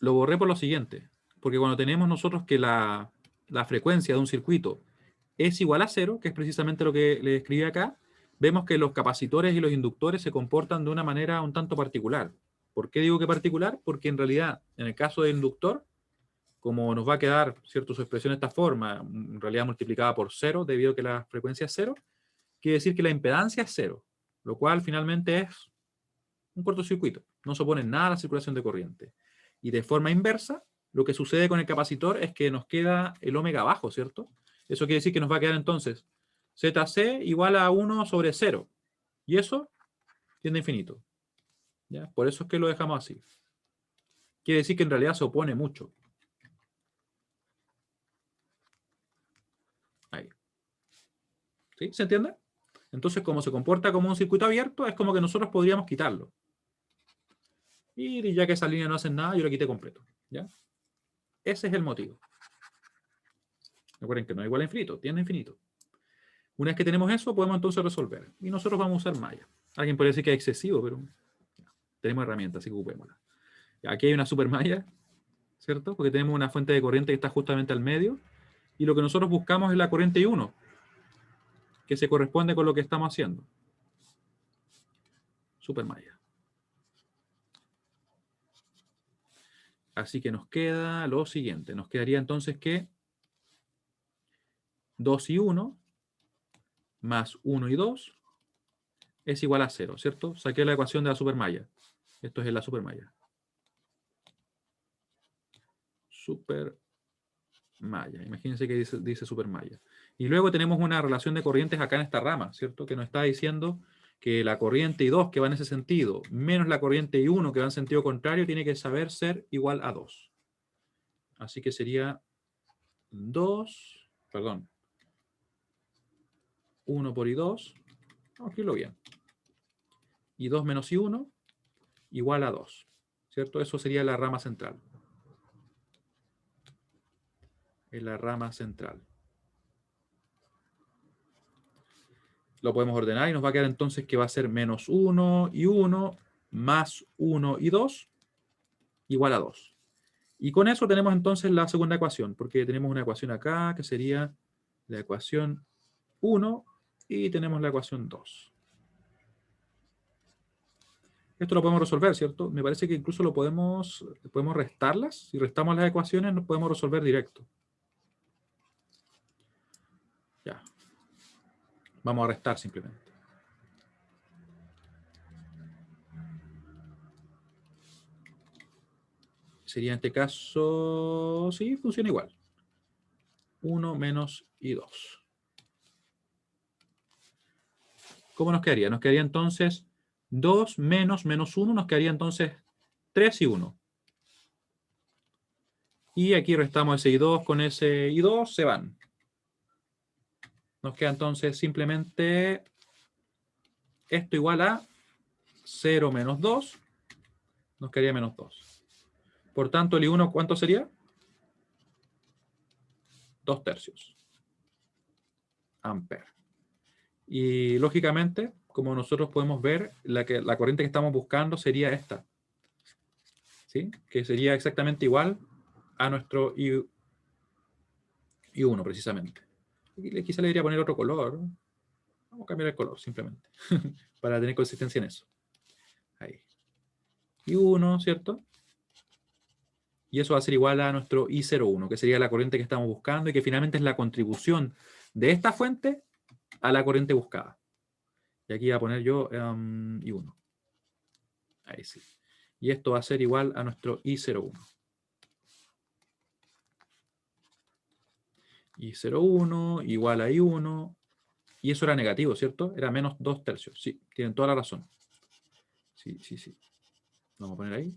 Lo borré por lo siguiente, porque cuando tenemos nosotros que la frecuencia de un circuito es igual a 0, que es precisamente lo que le escribí acá, vemos que los capacitores y los inductores se comportan de una manera un tanto particular. ¿Por qué digo que particular? Porque en realidad, en el caso del inductor, como nos va a quedar, ¿cierto?, su expresión de esta forma, en realidad multiplicada por 0, debido a que la frecuencia es 0, quiere decir que la impedancia es 0, lo cual finalmente es un cortocircuito. No se opone nada a la circulación de corriente. Y de forma inversa, lo que sucede con el capacitor es que nos queda el ómega abajo, ¿cierto? Eso quiere decir que nos va a quedar entonces ZC igual a 1 sobre 0. Y eso tiende a infinito. ¿Ya? Por eso es que lo dejamos así. Quiere decir que en realidad se opone mucho. Ahí. ¿Sí? ¿Se entiende? Entonces, como se comporta como un circuito abierto, es como que nosotros podríamos quitarlo. Y ya que esa línea no hace nada, yo lo quité completo. ¿Ya? Ese es el motivo. Recuerden que no es igual a infinito, tiende a infinito. Una vez que tenemos eso, podemos entonces resolver. Y nosotros vamos a usar malla. Alguien puede decir que es excesivo, pero tenemos herramientas, así que ocupémosla. Aquí hay una supermalla, ¿cierto? Porque tenemos una fuente de corriente que está justamente al medio. Y lo que nosotros buscamos es la corriente I1, que se corresponde con lo que estamos haciendo. Supermalla. Así que nos queda lo siguiente. Nos quedaría entonces que 2 y 1 más 1 y 2 es igual a 0, ¿cierto? Saqué la ecuación de la supermalla. Esto es la supermalla. Supermalla. Imagínense que dice supermalla. Y luego tenemos una relación de corrientes acá en esta rama, ¿cierto? Que nos está diciendo que la corriente I2 que va en ese sentido, menos la corriente I1 que va en sentido contrario, tiene que saber ser igual a 2. Así que sería 2, perdón, 1 por I2, vamos a escribirlo bien. I2 menos I1 igual a 2, ¿cierto? Eso sería la rama central. Es la rama central. Lo podemos ordenar y nos va a quedar entonces que va a ser menos 1 y 1 más 1 y 2 igual a 2. Y con eso tenemos entonces la segunda ecuación, porque tenemos una ecuación acá que sería la ecuación 1 y tenemos la ecuación 2. Esto lo podemos resolver, ¿cierto? Me parece que incluso lo podemos restarlas. Si restamos las ecuaciones, nos podemos resolver directo. Ya. Vamos a restar simplemente. Sería en este caso, sí, funciona igual. 1 menos y 2. ¿Cómo nos quedaría? Nos quedaría entonces 2 menos 1, nos quedaría entonces 3 y 1. Y aquí restamos ese I2 con ese I2, se van. Nos queda entonces simplemente esto igual a 0 menos 2, nos quedaría menos 2. Por tanto, el I1, ¿cuánto sería? 2 tercios. Ampere. Y lógicamente, como nosotros podemos ver, la corriente que estamos buscando sería esta. ¿Sí? Que sería exactamente igual a nuestro I1, precisamente. Quizá le debería poner otro color. Vamos a cambiar el color, simplemente. Para tener consistencia en eso. Ahí. I1, ¿cierto? Y eso va a ser igual a nuestro I01, que sería la corriente que estamos buscando y que finalmente es la contribución de esta fuente a la corriente buscada. Y aquí voy a poner yo I1. Ahí sí. Y esto va a ser igual a nuestro I01. I01 igual a I1. Y eso era negativo, ¿cierto? Era menos 2 tercios. Sí, tienen toda la razón. Sí. Vamos a poner ahí.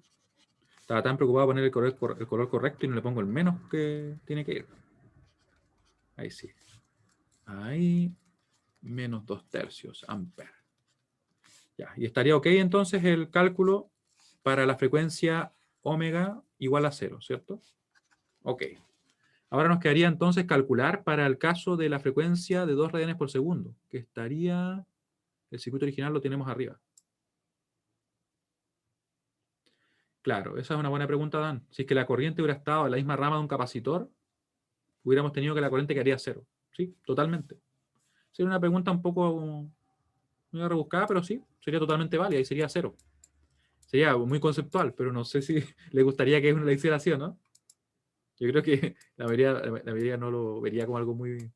Estaba tan preocupado de poner el color correcto y no le pongo el menos que tiene que ir. Ahí sí. Ahí. Menos 2 tercios. Ampere. Ya. Y estaría ok entonces el cálculo para la frecuencia omega igual a 0, ¿cierto? Ok. Ahora nos quedaría entonces calcular para el caso de la frecuencia de 2 radianes por segundo, que estaría, el circuito original lo tenemos arriba. Claro, esa es una buena pregunta, Dan. Si es que la corriente hubiera estado en la misma rama de un capacitor, hubiéramos tenido que la corriente quedaría 0. Sí, totalmente. Sería una pregunta un poco muy rebuscada, pero sí, sería totalmente válida y sería 0. Sería muy conceptual, pero no sé si le gustaría que uno le hiciera así o no. Yo creo que la mayoría no lo vería como algo muy,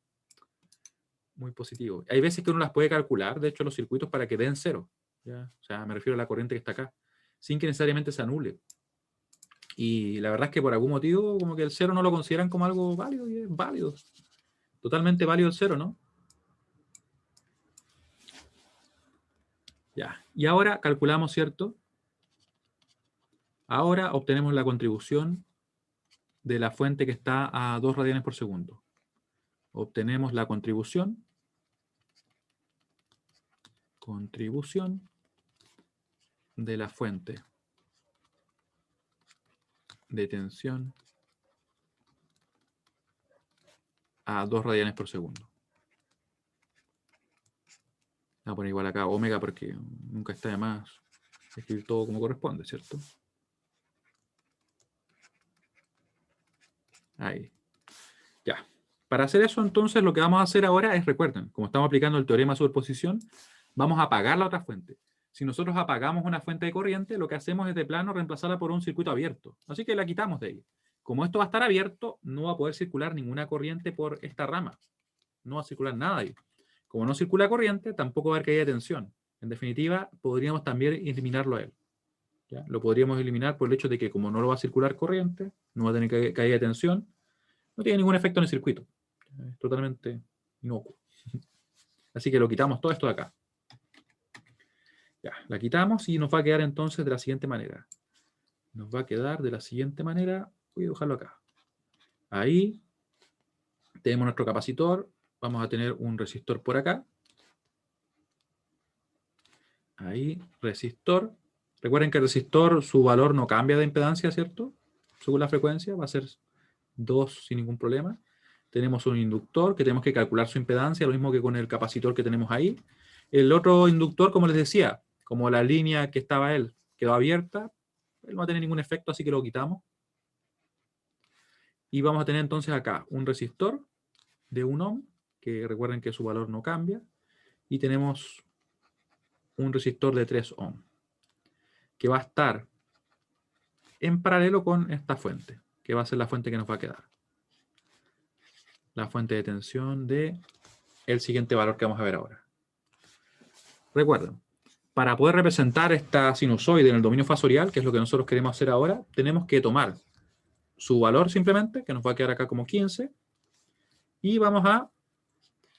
muy positivo. Hay veces que uno las puede calcular, de hecho, los circuitos para que den cero. ¿Ya? O sea, me refiero a la corriente que está acá, sin que necesariamente se anule. Y la verdad es que por algún motivo, como que el cero no lo consideran como algo válido, y es válido. Totalmente válido el cero, ¿no? Ya. Y ahora calculamos, ¿cierto? Ahora obtenemos la contribución de la fuente que está a 2 radianes por segundo. Obtenemos la contribución de la fuente de tensión a 2 radianes por segundo. Voy a poner igual acá omega porque nunca está de más escribir todo como corresponde, ¿cierto? Ahí. Ya. Para hacer eso, entonces, lo que vamos a hacer ahora es, recuerden, como estamos aplicando el teorema de superposición, vamos a apagar la otra fuente. Si nosotros apagamos una fuente de corriente, lo que hacemos es de plano reemplazarla por un circuito abierto. Así que la quitamos de ahí. Como esto va a estar abierto, no va a poder circular ninguna corriente por esta rama. No va a circular nada ahí. Como no circula corriente, tampoco va a haber caída de tensión. En definitiva, podríamos también eliminarlo a él. ¿Ya? Lo podríamos eliminar por el hecho de que como no lo va a circular corriente, no va a tener caída de tensión, no tiene ningún efecto en el circuito. Es totalmente inocuo. Así que lo quitamos todo esto de acá. Ya, la quitamos y nos va a quedar entonces de la siguiente manera. Nos va a quedar de la siguiente manera. Voy a dejarlo acá. Ahí tenemos nuestro capacitor. Vamos a tener un resistor por acá. Ahí, resistor. Recuerden que el resistor, su valor no cambia de impedancia, ¿cierto? Según la frecuencia, va a ser 2 sin ningún problema. Tenemos un inductor que tenemos que calcular su impedancia, lo mismo que con el capacitor que tenemos ahí. El otro inductor, como les decía, como la línea que estaba él quedó abierta, él no va a tener ningún efecto, así que lo quitamos. Y vamos a tener entonces acá un resistor de 1 ohm, que recuerden que su valor no cambia. Y tenemos un resistor de 3 ohm, que va a estar en paralelo con esta fuente, que va a ser la fuente que nos va a quedar. La fuente de tensión de el siguiente valor que vamos a ver ahora. Recuerden, para poder representar esta sinusoide en el dominio fasorial, que es lo que nosotros queremos hacer ahora, tenemos que tomar su valor simplemente, que nos va a quedar acá como 15, y vamos a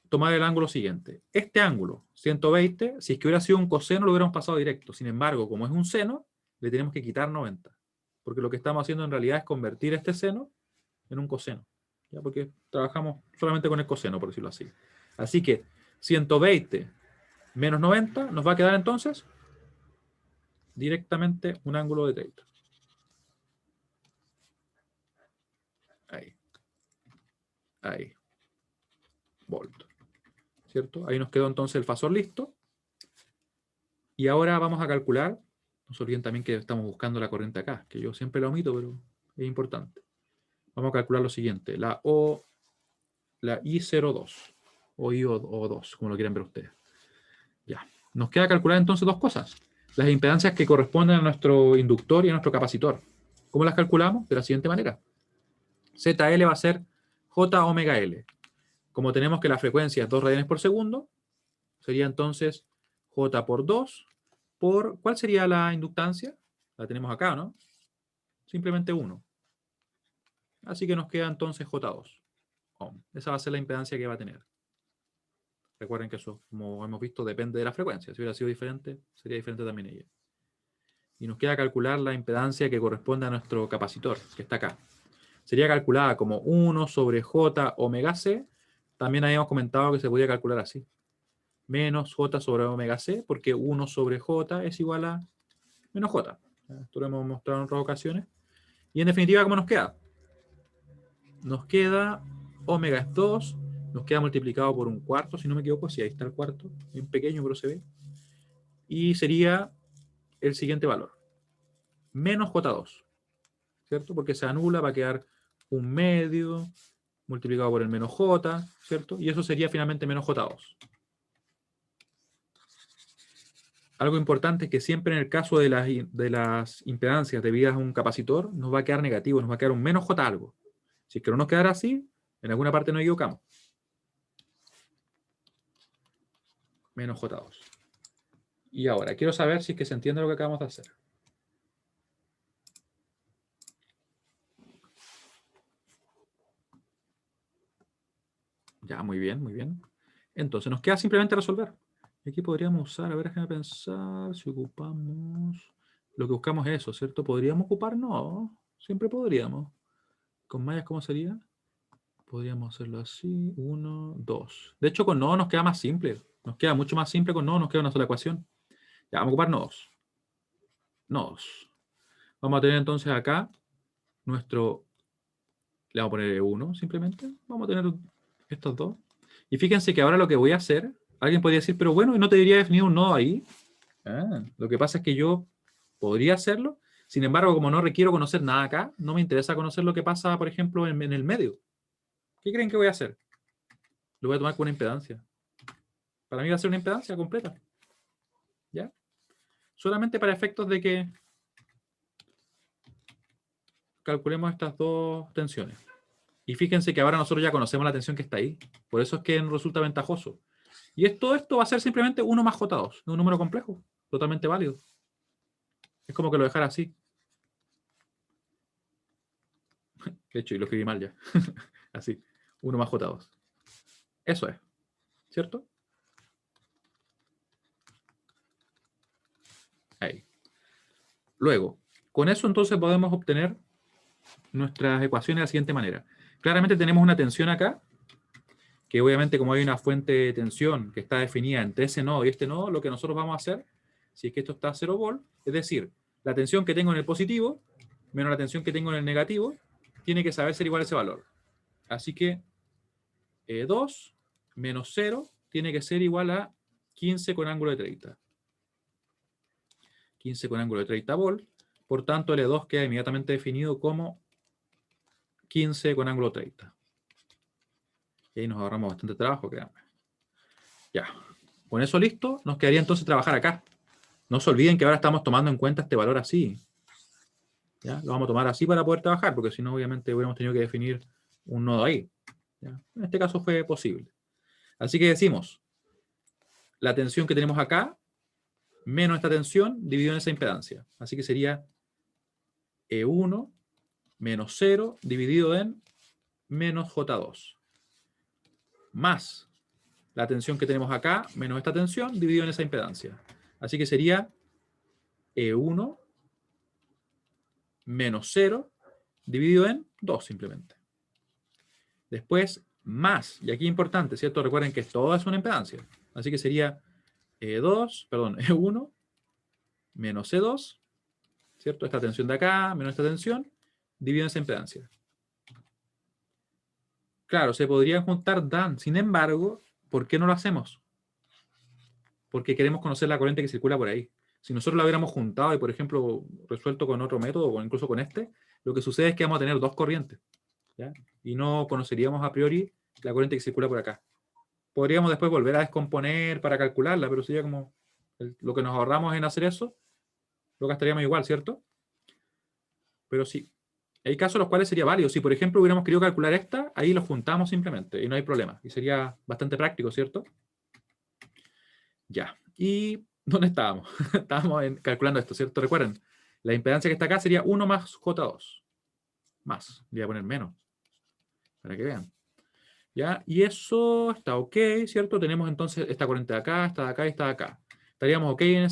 tomar el ángulo siguiente. Este ángulo, 120, si es que hubiera sido un coseno, lo hubiéramos pasado directo. Sin embargo, como es un seno, le tenemos que quitar 90. Porque lo que estamos haciendo en realidad es convertir este seno en un coseno. ¿Ya? Porque trabajamos solamente con el coseno, por decirlo así. Así que 120 menos 90 nos va a quedar entonces directamente un ángulo de 30. Ahí. Ahí. Volt. ¿Cierto? Ahí nos quedó entonces el fasor listo. Y ahora vamos a calcular, no se olviden también que estamos buscando la corriente acá, que yo siempre la omito, pero es importante. Vamos a calcular lo siguiente, la I02, o I02, como lo quieran ver ustedes. Ya. Nos queda calcular entonces dos cosas. Las impedancias que corresponden a nuestro inductor y a nuestro capacitor. ¿Cómo las calculamos? De la siguiente manera. ZL va a ser J omega L. Como tenemos que la frecuencia es 2 radianes por segundo, sería entonces J por 2 por... ¿Cuál sería la inductancia? La tenemos acá, ¿no? Simplemente 1. Así que nos queda entonces J2 ohm. Esa va a ser la impedancia que va a tener. Recuerden que eso, como hemos visto, depende de la frecuencia. Si hubiera sido diferente, sería diferente también ella. Y nos queda calcular la impedancia que corresponde a nuestro capacitor, que está acá. Sería calculada como 1 sobre J omega C. También habíamos comentado que se podía calcular así. Menos J sobre omega C, porque 1 sobre J es igual a menos J. Esto lo hemos mostrado en otras ocasiones. Y en definitiva, ¿cómo nos queda? Nos queda omega es 2, nos queda multiplicado por un cuarto, si no me equivoco, si ahí está el cuarto, bien pequeño, pero se ve. Y sería el siguiente valor, menos J2, ¿cierto? Porque se anula, va a quedar un medio multiplicado por el menos J, ¿cierto? Y eso sería finalmente menos J2. Algo importante es que siempre en el caso de las impedancias debidas a un capacitor, nos va a quedar negativo, nos va a quedar un menos J algo. Si es que no nos quedara así, en alguna parte nos equivocamos. Menos J2. Y ahora, quiero saber si es que se entiende lo que acabamos de hacer. Ya, muy bien, muy bien. Entonces, nos queda simplemente resolver. Y aquí podríamos usar, a ver, déjame pensar, si ocupamos... Lo que buscamos es eso, ¿cierto? ¿Podríamos ocupar? No, siempre podríamos. ¿Con mallas cómo sería? Podríamos hacerlo así, 1, 2. De hecho, con nodo nos queda más simple. Nos queda mucho más simple con nodo, nos queda una sola ecuación. Ya, vamos a ocupar nodos. Nodos. Vamos a tener entonces acá nuestro... Le vamos a poner 1 simplemente. Vamos a tener estos dos. Y fíjense que ahora lo que voy a hacer, alguien podría decir, pero bueno, ¿no te debería definir un nodo ahí? Lo que pasa es que yo podría hacerlo, sin embargo, como no requiero conocer nada acá, no me interesa conocer lo que pasa, por ejemplo, en el medio. ¿Qué creen que voy a hacer? Lo voy a tomar con una impedancia. Para mí va a ser una impedancia completa. ¿Ya? Solamente para efectos de que calculemos estas dos tensiones. Y fíjense que ahora nosotros ya conocemos la tensión que está ahí. Por eso es que nos resulta ventajoso. Y todo esto va a ser simplemente 1 más J2. Un número complejo. Totalmente válido. Es como que lo dejara así. De hecho, y lo escribí mal ya. Así. 1 más J2. Eso es. ¿Cierto? Ahí. Luego, con eso entonces podemos obtener nuestras ecuaciones de la siguiente manera. Claramente tenemos una tensión acá, que obviamente como hay una fuente de tensión que está definida entre ese nodo y este nodo, lo que nosotros vamos a hacer, si es que esto está a 0 volt, es decir, la tensión que tengo en el positivo menos la tensión que tengo en el negativo, tiene que saber ser igual a ese valor. Así que 2 menos 0 tiene que ser igual a 15 con ángulo de 30. 15 con ángulo de 30 volt. Por tanto, L2 queda inmediatamente definido como 15 con ángulo 30. Y ahí nos ahorramos bastante trabajo, créanme. Ya. Con eso listo, nos quedaría entonces trabajar acá. No se olviden que ahora estamos tomando en cuenta este valor así. ¿Ya? Lo vamos a tomar así para poder trabajar, porque si no, obviamente, hubiéramos tenido que definir un nodo ahí. ¿Ya? En este caso fue posible. Así que decimos, la tensión que tenemos acá, menos esta tensión, dividido en esa impedancia. Así que sería E1 menos 0 dividido en menos J2. Más la tensión que tenemos acá, menos esta tensión, dividido en esa impedancia. Así que sería E1 menos 0 dividido en 2 simplemente. Después, más, y aquí importante, ¿cierto? Recuerden que todo es una impedancia. Así que sería E1 menos E2, ¿cierto? Esta tensión de acá, menos esta tensión, dividido en esa impedancia. Claro, se podrían juntar Dan, sin embargo, ¿por qué no lo hacemos? Porque queremos conocer la corriente que circula por ahí. Si nosotros la hubiéramos juntado y, por ejemplo, resuelto con otro método, o incluso con este, lo que sucede es que vamos a tener dos corrientes, ¿ya? Y no conoceríamos a priori la corriente que circula por acá. Podríamos después volver a descomponer para calcularla, pero sería como lo que nos ahorramos en hacer eso, lo gastaríamos igual, ¿cierto? Pero sí, hay casos en los cuales sería válido. Si, por ejemplo, hubiéramos querido calcular esta, ahí lo juntamos simplemente y no hay problema. Y sería bastante práctico, ¿cierto? Ya. ¿Y dónde estábamos? Estábamos calculando esto, ¿cierto? Recuerden, la impedancia que está acá sería 1 más J2. Más. Le voy a poner menos. Para que vean. ¿Ya? Y eso está ok, ¿cierto? Tenemos entonces esta corriente de acá, esta de acá y esta de acá. Estaríamos ok en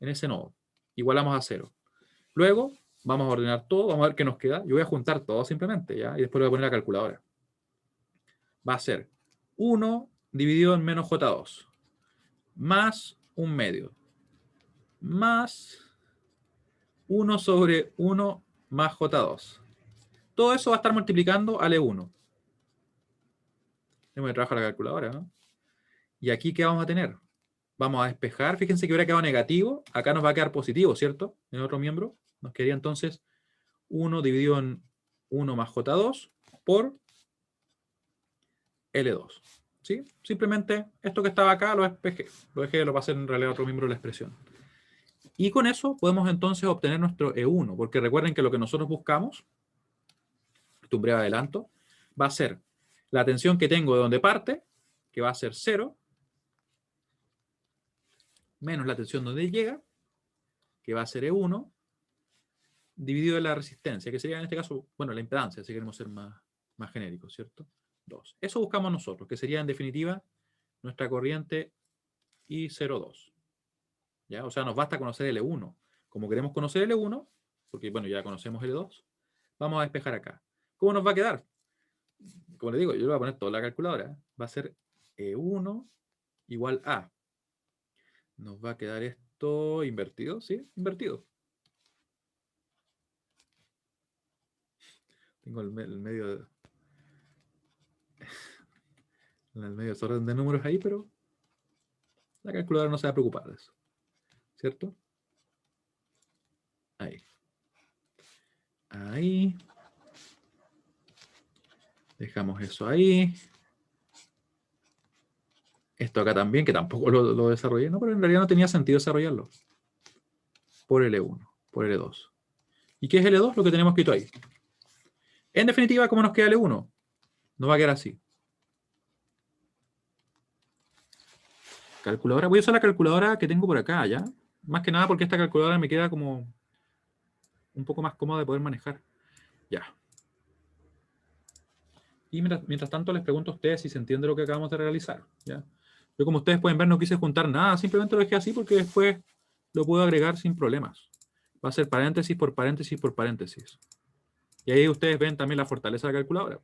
ese nodo. Igualamos a 0. Luego, vamos a ordenar todo, vamos a ver qué nos queda. Yo voy a juntar todo simplemente, ¿ya? Y después le voy a poner la calculadora. Va a ser 1 dividido en menos J2. Más 1 medio. Más 1 sobre 1 más J2. Todo eso va a estar multiplicando al E1. Tengo que trabajar la calculadora, ¿no? Y aquí, ¿qué vamos a tener? Vamos a despejar. Fíjense que hubiera quedado negativo. Acá nos va a quedar positivo, ¿cierto? En otro miembro. Nos quedaría entonces 1 dividido en 1 más J2 por L2. ¿Sí? Simplemente esto que estaba acá lo despejé. Lo pasé en realidad a otro miembro de la expresión. Y con eso podemos entonces obtener nuestro E1, porque recuerden que lo que nosotros buscamos un breve adelanto, va a ser la tensión que tengo de donde parte, que va a ser 0, menos la tensión donde llega, que va a ser E1, dividido en la resistencia, que sería en este caso, bueno, la impedancia, si queremos ser más genéricos, ¿cierto? 2. Eso buscamos nosotros, que sería en definitiva nuestra corriente I02. ¿Ya? O sea, nos basta conocer L1. Como queremos conocer L1, porque bueno, ya conocemos L2, vamos a despejar acá. ¿Cómo nos va a quedar? Como le digo, yo le voy a poner toda la calculadora. Va a ser E1 igual a. Nos va a quedar esto invertido, ¿sí? Invertido. Tengo el medio desorden de números ahí, pero la calculadora no se va a preocupar de eso. ¿Cierto? Ahí. Ahí. Dejamos eso ahí. Esto acá también, que tampoco lo desarrollé, no, pero en realidad no tenía sentido desarrollarlo. Por L1, por L2. ¿Y qué es L2? Lo que tenemos escrito ahí. En definitiva, ¿cómo nos queda L1? Nos va a quedar así. Calculadora. Voy a usar la calculadora que tengo por acá, ¿ya? Más que nada porque esta calculadora me queda como un poco más cómoda de poder manejar. Ya. Y mientras tanto les pregunto a ustedes si se entiende lo que acabamos de realizar, ¿ya? Yo, como ustedes pueden ver, no quise juntar nada, simplemente lo dejé así porque después lo puedo agregar sin problemas. Va a ser paréntesis por paréntesis por paréntesis. Y ahí ustedes ven también la fortaleza de la calculadora.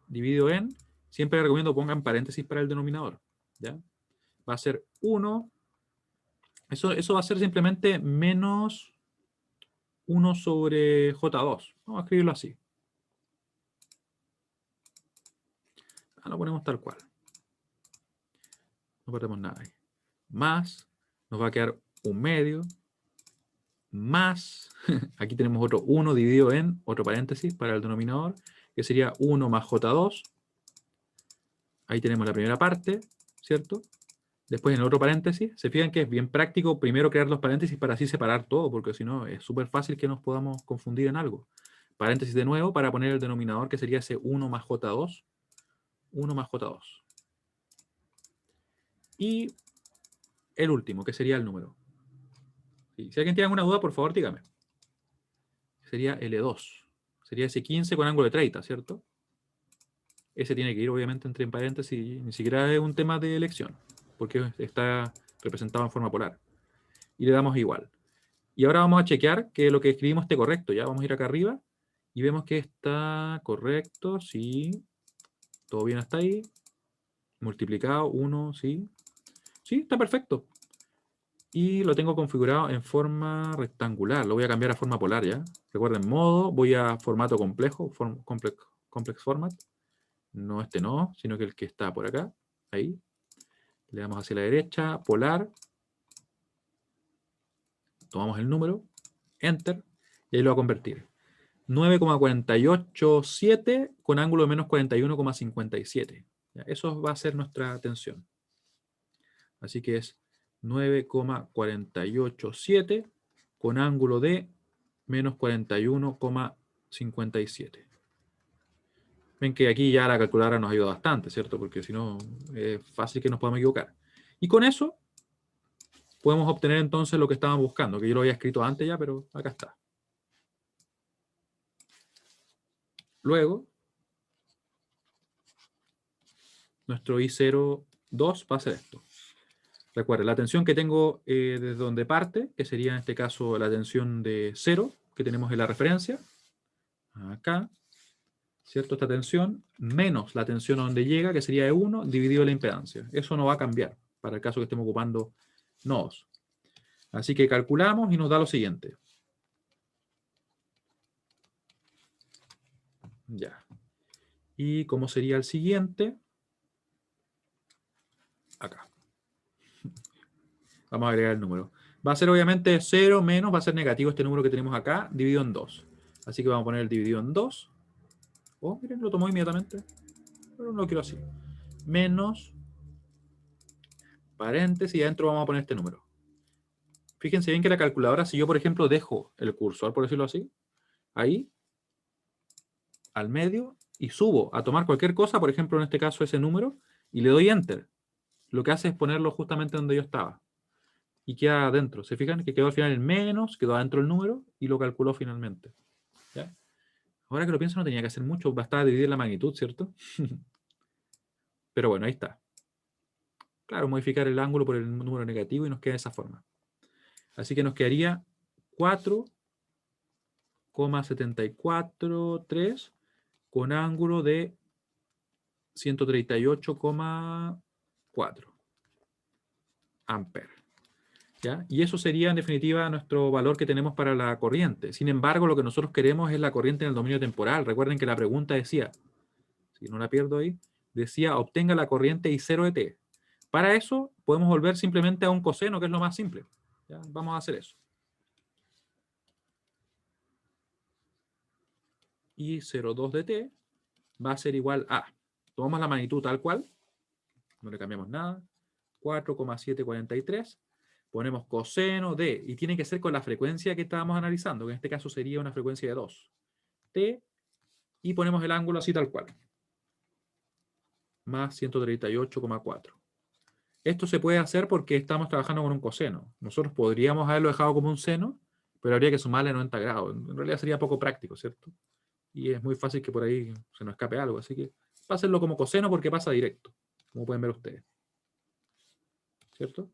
Dividido en, siempre les recomiendo pongan paréntesis para el denominador, ¿ya? Va a ser 1, eso va a ser simplemente menos 1 sobre J2. Vamos a escribirlo así. Lo ponemos tal cual. No ponemos nada ahí. Más, nos va a quedar 1/2, más, aquí tenemos otro 1 dividido en, otro paréntesis para el denominador, que sería 1 más J2. Ahí tenemos la primera parte, ¿cierto? Después en el otro paréntesis, se fijan que es bien práctico primero crear los paréntesis para así separar todo, porque si no es súper fácil que nos podamos confundir en algo. Paréntesis de nuevo para poner el denominador, que sería ese 1 más J2. 1 más J2. Y el último, que sería el número. ¿Sí? Si alguien tiene alguna duda, por favor, dígame. Sería L2. Sería ese 15 con ángulo de 30, ¿cierto? Ese tiene que ir, obviamente, entre paréntesis. Ni siquiera es un tema de elección, porque está representado en forma polar. Y le damos igual. Y ahora vamos a chequear que lo que escribimos esté correcto. Ya vamos a ir acá arriba y vemos que está correcto. Sí. Todo bien hasta ahí. Multiplicado, 1, sí. Sí, está perfecto. Y lo tengo configurado en forma rectangular. Lo voy a cambiar a forma polar, ¿ya? Recuerden, modo, voy a formato complejo, complex format. No este no, sino que el que está por acá. Ahí. Le damos hacia la derecha, polar. Tomamos el número, enter, y ahí lo va a convertir. 9,487 con ángulo de menos 41,57. Eso va a ser nuestra tensión. Así que es 9,487 con ángulo de menos 41,57. Ven que aquí ya la calculadora nos ayuda bastante, ¿cierto? Porque si no, es fácil que nos podamos equivocar. Y con eso podemos obtener entonces lo que estábamos buscando, que yo lo había escrito antes ya, pero acá está. Luego, nuestro I02 va a ser esto. Recuerden, la tensión que tengo desde donde parte, que sería en este caso la tensión de 0, que tenemos en la referencia, acá, ¿cierto? Esta tensión, menos la tensión a donde llega, que sería E1, dividido la impedancia. Eso no va a cambiar para el caso que estemos ocupando nodos. Así que calculamos y nos da lo siguiente. Ya. ¿Y cómo sería el siguiente? Acá. Vamos a agregar el número. Va a ser obviamente 0 menos, va a ser negativo este número que tenemos acá, dividido en 2. Así que vamos a poner el dividido en 2. Oh, miren, lo tomó inmediatamente. Pero no lo quiero así. Menos, paréntesis, y adentro vamos a poner este número. Fíjense bien que la calculadora, si yo, por ejemplo, dejo el cursor, por decirlo así, ahí, al medio y subo a tomar cualquier cosa, por ejemplo, en este caso ese número, y le doy Enter. Lo que hace es ponerlo justamente donde yo estaba. Y queda adentro. ¿Se fijan? Que quedó al final el menos, quedó adentro el número y lo calculó finalmente. ¿Ya? Ahora que lo pienso no tenía que hacer mucho, bastaba dividir la magnitud, ¿cierto? Pero bueno, ahí está. Claro, modificar el ángulo por el número negativo y nos queda de esa forma. Así que nos quedaría 4,743 con ángulo de 138,4 amperes. ¿Ya? Y eso sería en definitiva nuestro valor que tenemos para la corriente. Sin embargo, lo que nosotros queremos es la corriente en el dominio temporal. Recuerden que la pregunta decía, si no la pierdo ahí, decía obtenga la corriente I0 de t. Para eso podemos volver simplemente a un coseno, que es lo más simple. ¿Ya? Vamos a hacer eso. I02 de t va a ser igual a, tomamos la magnitud tal cual, no le cambiamos nada, 4,743, ponemos coseno de, y tiene que ser con la frecuencia que estábamos analizando, que en este caso sería una frecuencia de 2, t, y ponemos el ángulo así tal cual, más 138,4. Esto se puede hacer porque estamos trabajando con un coseno. Nosotros podríamos haberlo dejado como un seno, pero habría que sumarle 90 grados. En realidad sería poco práctico, ¿cierto? Y es muy fácil que por ahí se nos escape algo. Así que pásenlo como coseno porque pasa directo, como pueden ver ustedes. ¿Cierto?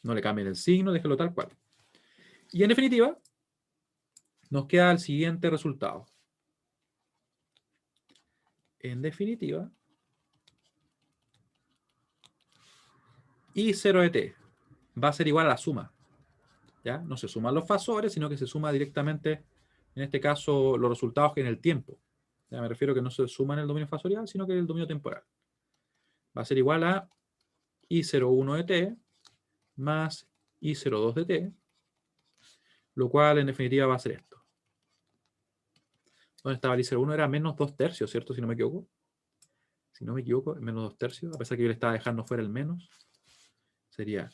No le cambien el signo, déjenlo tal cual. Y en definitiva, nos queda el siguiente resultado. En definitiva, I0 de t va a ser igual a la suma. ¿Ya? No se suman los fasores, sino que se suma directamente, en este caso, los resultados que en el tiempo. Ya me refiero que no se suma en el dominio fasorial, sino que en el dominio temporal. Va a ser igual a I01 de t más I02 de t, lo cual en definitiva va a ser esto. ¿Dónde estaba el I01? Era menos 2 tercios, ¿cierto? Si no me equivoco. Si no me equivoco, menos 2 tercios, a pesar que yo le estaba dejando fuera el menos. Sería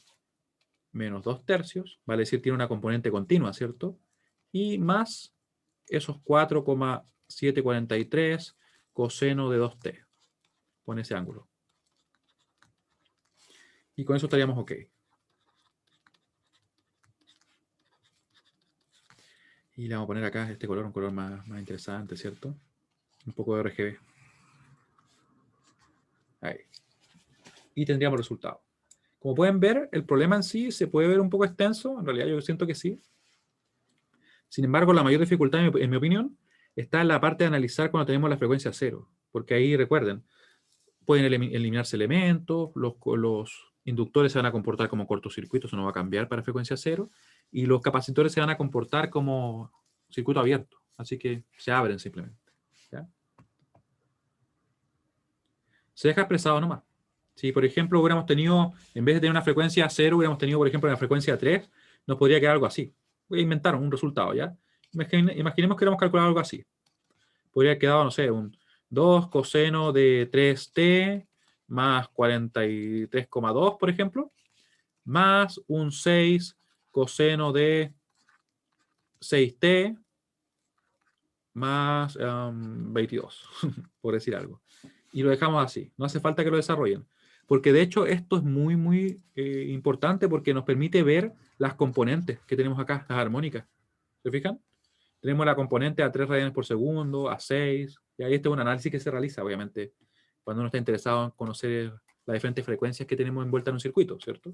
menos 2 tercios, vale decir, tiene una componente continua, ¿cierto? Y más esos 4,743 coseno de 2t. Pon ese ángulo. Y con eso estaríamos ok. Y le vamos a poner acá este color, un color más interesante, ¿cierto? Un poco de RGB. Ahí. Y tendríamos el resultado. Como pueden ver, el problema en sí se puede ver un poco extenso. En realidad yo siento que sí. Sin embargo, la mayor dificultad, en mi opinión, está en la parte de analizar cuando tenemos la frecuencia cero. Porque ahí, recuerden, pueden eliminarse elementos, los inductores se van a comportar como cortocircuitos, eso no va a cambiar para frecuencia cero, y los capacitores se van a comportar como circuito abierto. Así que se abren simplemente. ¿Ya? Se deja expresado nomás. Si, por ejemplo, hubiéramos tenido, en vez de tener una frecuencia 0, hubiéramos tenido, por ejemplo, una frecuencia 3, nos podría quedar algo así. Voy a inventar un resultado, ¿ya? Imaginemos que hubiéramos calculado algo así. Podría haber quedado, no sé, un 2 coseno de 3t más 43,2, por ejemplo, más un 6 coseno de 6t más 22, por decir algo. Y lo dejamos así. No hace falta que lo desarrollen. Porque de hecho esto es muy importante porque nos permite ver las componentes que tenemos acá, las armónicas. ¿Se fijan? Tenemos la componente a 3 radianes por segundo, a 6. Y ahí este es un análisis que se realiza, obviamente, cuando uno está interesado en conocer las diferentes frecuencias que tenemos envueltas en un circuito, ¿cierto?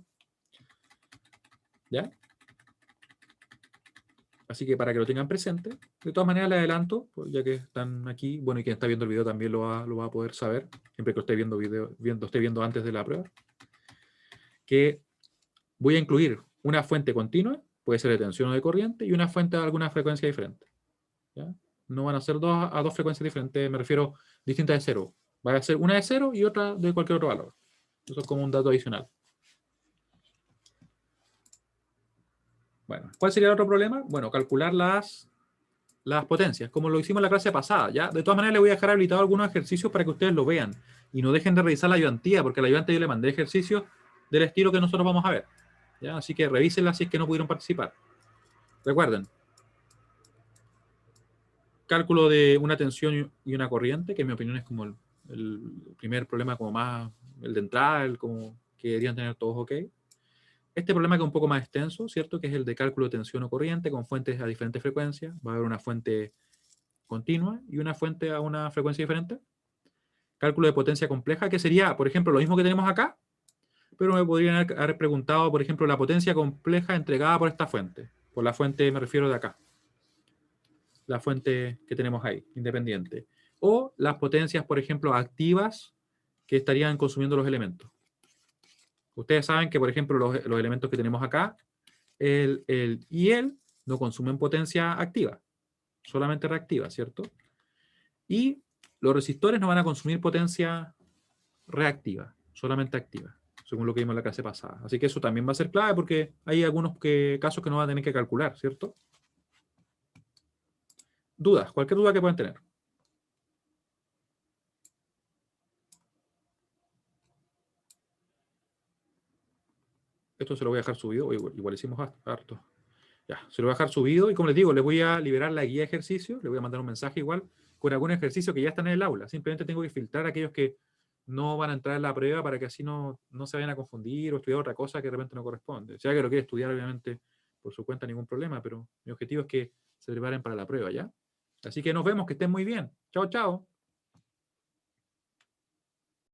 ¿Ya? Así que para que lo tengan presente, de todas maneras les adelanto, pues ya que están aquí, bueno, y quien está viendo el video también lo va a poder saber, siempre que lo esté esté viendo antes de la prueba, que voy a incluir una fuente continua, puede ser de tensión o de corriente, y una fuente de alguna frecuencia diferente. ¿Ya? No van a ser dos frecuencias diferentes, me refiero distintas de cero. Va a ser una de cero y otra de cualquier otro valor. Eso es como un dato adicional. Bueno, ¿cuál sería el otro problema? Bueno, calcular las potencias, como lo hicimos en la clase pasada, ¿ya? De todas maneras, les voy a dejar habilitado algunos ejercicios para que ustedes lo vean. Y no dejen de revisar la ayudantía, porque a la ayudantía yo le mandé ejercicios del estilo que nosotros vamos a ver. ¿Ya? Así que revísenla si es que no pudieron participar. Recuerden, cálculo de una tensión y una corriente, que en mi opinión es como el primer problema como más, el de entrada, el como que deberían tener todos ok. Este problema que es un poco más extenso, ¿cierto? Que es el de cálculo de tensión o corriente con fuentes a diferentes frecuencias. Va a haber una fuente continua y una fuente a una frecuencia diferente. Cálculo de potencia compleja, que sería, por ejemplo, lo mismo que tenemos acá, pero me podrían haber preguntado, por ejemplo, la potencia compleja entregada por esta fuente. Por la fuente me refiero de acá. La fuente que tenemos ahí, independiente. O las potencias, por ejemplo, activas que estarían consumiendo los elementos. Ustedes saben que, por ejemplo, los elementos que tenemos acá, el y el no consumen potencia activa, solamente reactiva, ¿cierto? Y los resistores no van a consumir potencia reactiva, solamente activa, según lo que vimos en la clase pasada. Así que eso también va a ser clave porque hay algunos casos que no van a tener que calcular, ¿cierto? Dudas, cualquier duda que puedan tener. Esto se lo voy a dejar subido, igual hicimos harto. Ya, se lo voy a dejar subido y como les digo, les voy a liberar la guía de ejercicio, les voy a mandar un mensaje igual con algún ejercicio que ya están en el aula. Simplemente tengo que filtrar a aquellos que no van a entrar en la prueba para que así no se vayan a confundir o estudiar otra cosa que de repente no corresponde. Si alguien lo quiere estudiar, obviamente, por su cuenta, ningún problema, pero mi objetivo es que se preparen para la prueba, ¿ya? Así que nos vemos, que estén muy bien. Chao, chao.